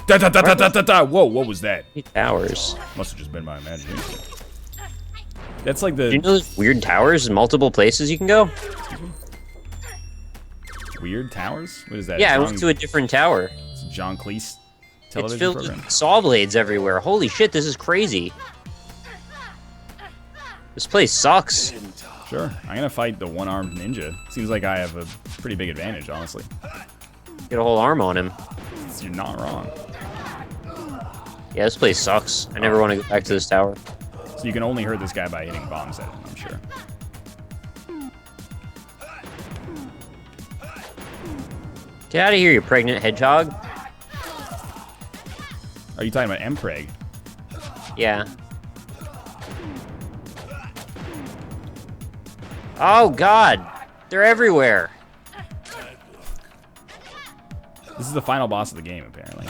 Da da da da da da da! Whoa, what was that? Towers. Must have just been my imagination. That's like Do you the know those weird towers in multiple places you can go? weird towers? What is that? Yeah, I John, went to a different tower. it's a John Cleese It's television filled program? with saw blades everywhere. Holy shit, this is crazy. This place sucks. Sure. I'm gonna fight the one-armed ninja. Seems like I have a pretty big advantage, honestly. Get a whole arm on him. You're not wrong. Yeah, this place sucks. I never want to go back to this tower. So you can only hurt this guy by hitting bombs at him, I'm sure. Get out of here, you pregnant hedgehog. Are you talking about Mpreg? Yeah. Oh god, they're everywhere. This is the final boss of the game, apparently.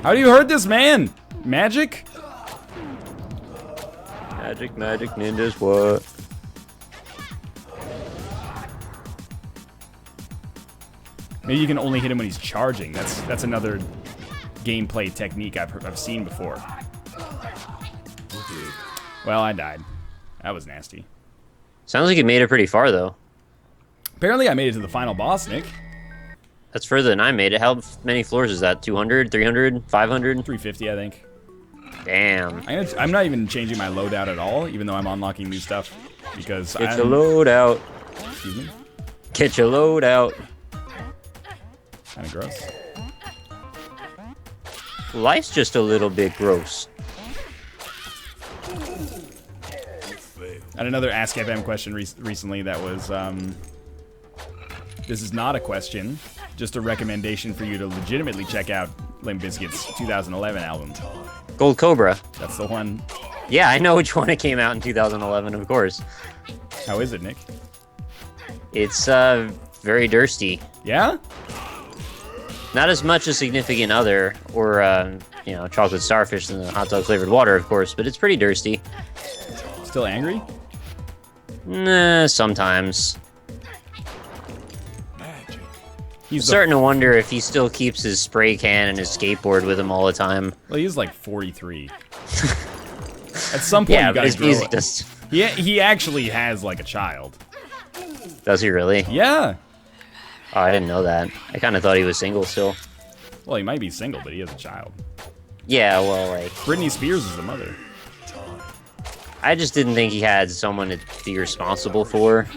How do you hurt this man? Magic? Magic, magic, ninjas, what? Maybe you can only hit him when he's charging. That's another gameplay technique I've seen before. Well, I died. That was nasty. Sounds like you made it pretty far, though. Apparently I made it to the final boss, Nick. That's further than I made it. How many floors is that? 200, 300, 500? 350, I think. Damn. I'm not even changing my loadout at all, even though I'm unlocking new stuff. Because Get your load out. Excuse me? Get your load out. Kind of gross. Life's just a little bit gross. I had another Ask FM question recently that was, this is not a question, just a recommendation for you to legitimately check out Limp Bizkit's 2011 album. Gold Cobra. That's the one. Yeah, I know which one it came out in 2011, of course. How is it, Nick? It's very thirsty. Yeah? Not as much as Significant Other or you know, Chocolate Starfish and the hot dog flavored water, of course, but it's pretty thirsty. Still angry? Nah, sometimes. He's Starting to wonder if he still keeps his spray can and his skateboard with him all the time. Well, he's like 43. At some point, Yeah, you but gotta his grow music it. just... He actually has like a child. Does he really? Yeah. Oh, I didn't know that. I kind of thought he was single still. Well, he might be single, but he has a child. Yeah, well, like... Britney Spears is the mother. I just didn't think he had someone to be responsible for.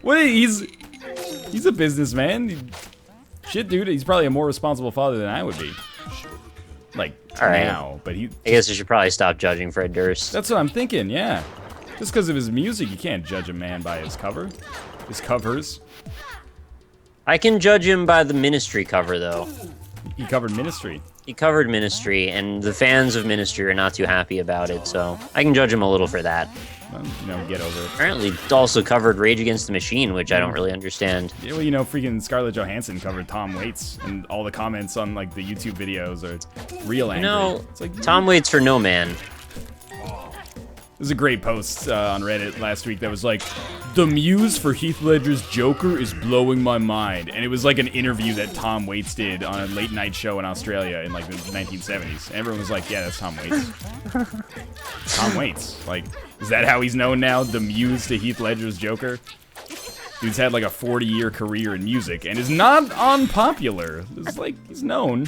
What? He's a businessman. Shit, dude. He's probably a more responsible father than I would be. Like, All right. now. But he... I guess I should probably stop judging Fred Durst. That's what I'm thinking, yeah. Just because of his music, you can't judge a man by his cover. His covers. I can judge him by the Ministry cover, though. He covered Ministry. He covered Ministry, and the fans of Ministry are not too happy about it, so I can judge him a little for that. Well, you know, get over it. Apparently, it also covered Rage Against the Machine, which I don't really understand. Yeah, well, you know, freaking Scarlett Johansson covered Tom Waits, and all the comments on, like, the YouTube videos are real angry. No, It's like, Tom Waits for no man. There's a great post on Reddit last week that was like, the muse for Heath Ledger's Joker is blowing my mind. And it was like an interview that Tom Waits did on a late night show in Australia in like the 1970s. And everyone was like, yeah, that's Tom Waits. Tom Waits. Like, is that how he's known now? The muse to Heath Ledger's Joker? Dude's had like a 40-year career in music and is not unpopular. It's like, he's known.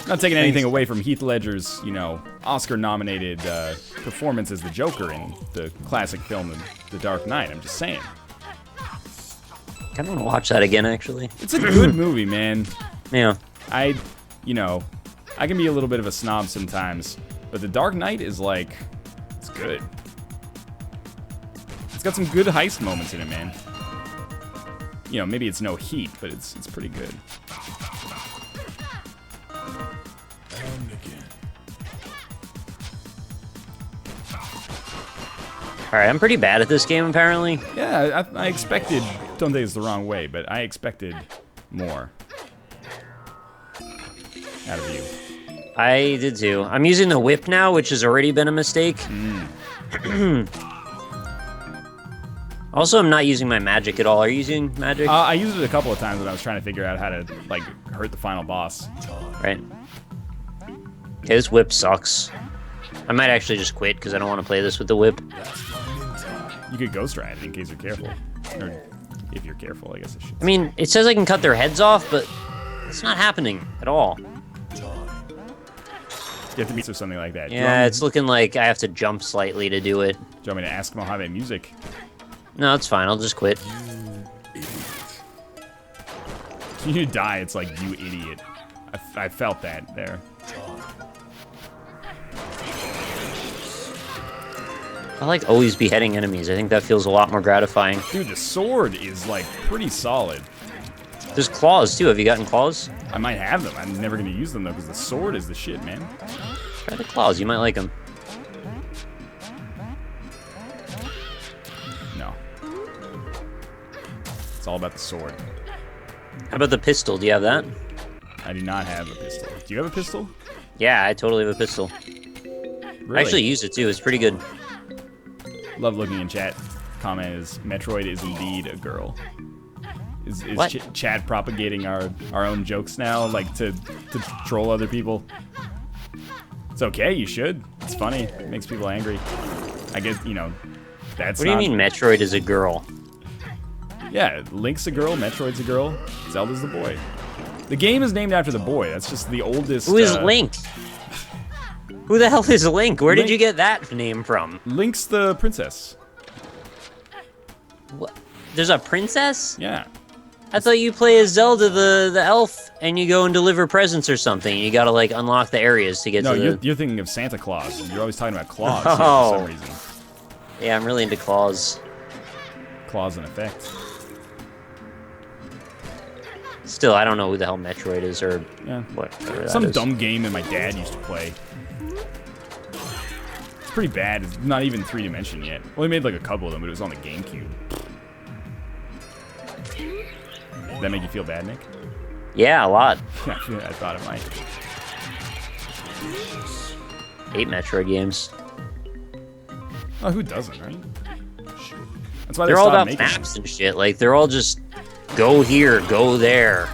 Not taking anything away from Heath Ledger's, you know, Oscar-nominated performance as the Joker in the classic film The Dark Knight. I'm just saying. I kind of want to watch that again, actually. It's a good movie, man. Yeah. You know, I can be a little bit of a snob sometimes, but The Dark Knight is like, it's good. It's got some good heist moments in it, man. You know, maybe it's no Heat, but it's pretty good. Alright, I'm pretty bad at this game, apparently. Yeah, I expected, don't take this the wrong way, but I expected more out of you. I did too. I'm using the whip now, which has already been a mistake. Also, I'm not using my magic at all. Are you using magic? I used it a couple of times when I was trying to figure out how to, like, hurt the final boss. Right. Okay, this whip sucks. I might actually just quit, because I don't want to play this with the whip. You could Ghost Ride it in case you're careful. Or if you're careful, I guess I should. I mean, it says I can cut their heads off, but it's not happening at all. You have to be or something like that. Yeah, it's looking like I have to jump slightly to do it. Do you want me to ask Mojave Music? No, it's fine. I'll just quit. When you die, it's like, you idiot. I felt that there. I like always beheading enemies. I think that feels a lot more gratifying. Dude, the sword is, like, pretty solid. There's claws, too. Have you gotten claws? I might have them. I'm never going to use them, though, because the sword is the shit, man. Try the claws. You might like them. No. It's all about the sword. How about the pistol? Do you have that? I do not have a pistol. Do you have a pistol? Yeah, I totally have a pistol. Really? I actually used it, too. It's pretty good. Love looking in chat. Comment is, Metroid is indeed a girl. Is What? Chat propagating our own jokes now, like to troll other people? It's okay, you should. It's funny. It makes people angry. I guess, you know, that's What do you mean Metroid is a girl? Yeah, Link's a girl, Metroid's a girl, Zelda's the boy. The game is named after the boy. That's just the oldest... Who is Link? Who the hell is Link? Where did Link- you get that name from? Link's the princess. What? There's a princess? Yeah. I thought you play as Zelda, the elf, and you go and deliver presents or something. You gotta, like, unlock the areas to get No, to the... you're thinking of Santa Claus. You're always talking about Claus here Oh. for some reason. Yeah, I'm really into claws. Claus in effect. Still, I don't know who the hell Metroid is or Yeah. whatever that Some is. dumb game that my dad used to play. It's pretty bad. It's not even 3-dimension yet. Well, he made like a couple of them, but it was on the GameCube. Did that make you feel bad, Nick? Yeah, a lot. Yeah, I thought it might. 8 Metroid games. Oh, who doesn't, right? That's why They're they all stopped about making maps and shit. Like, they're all just go here, go there.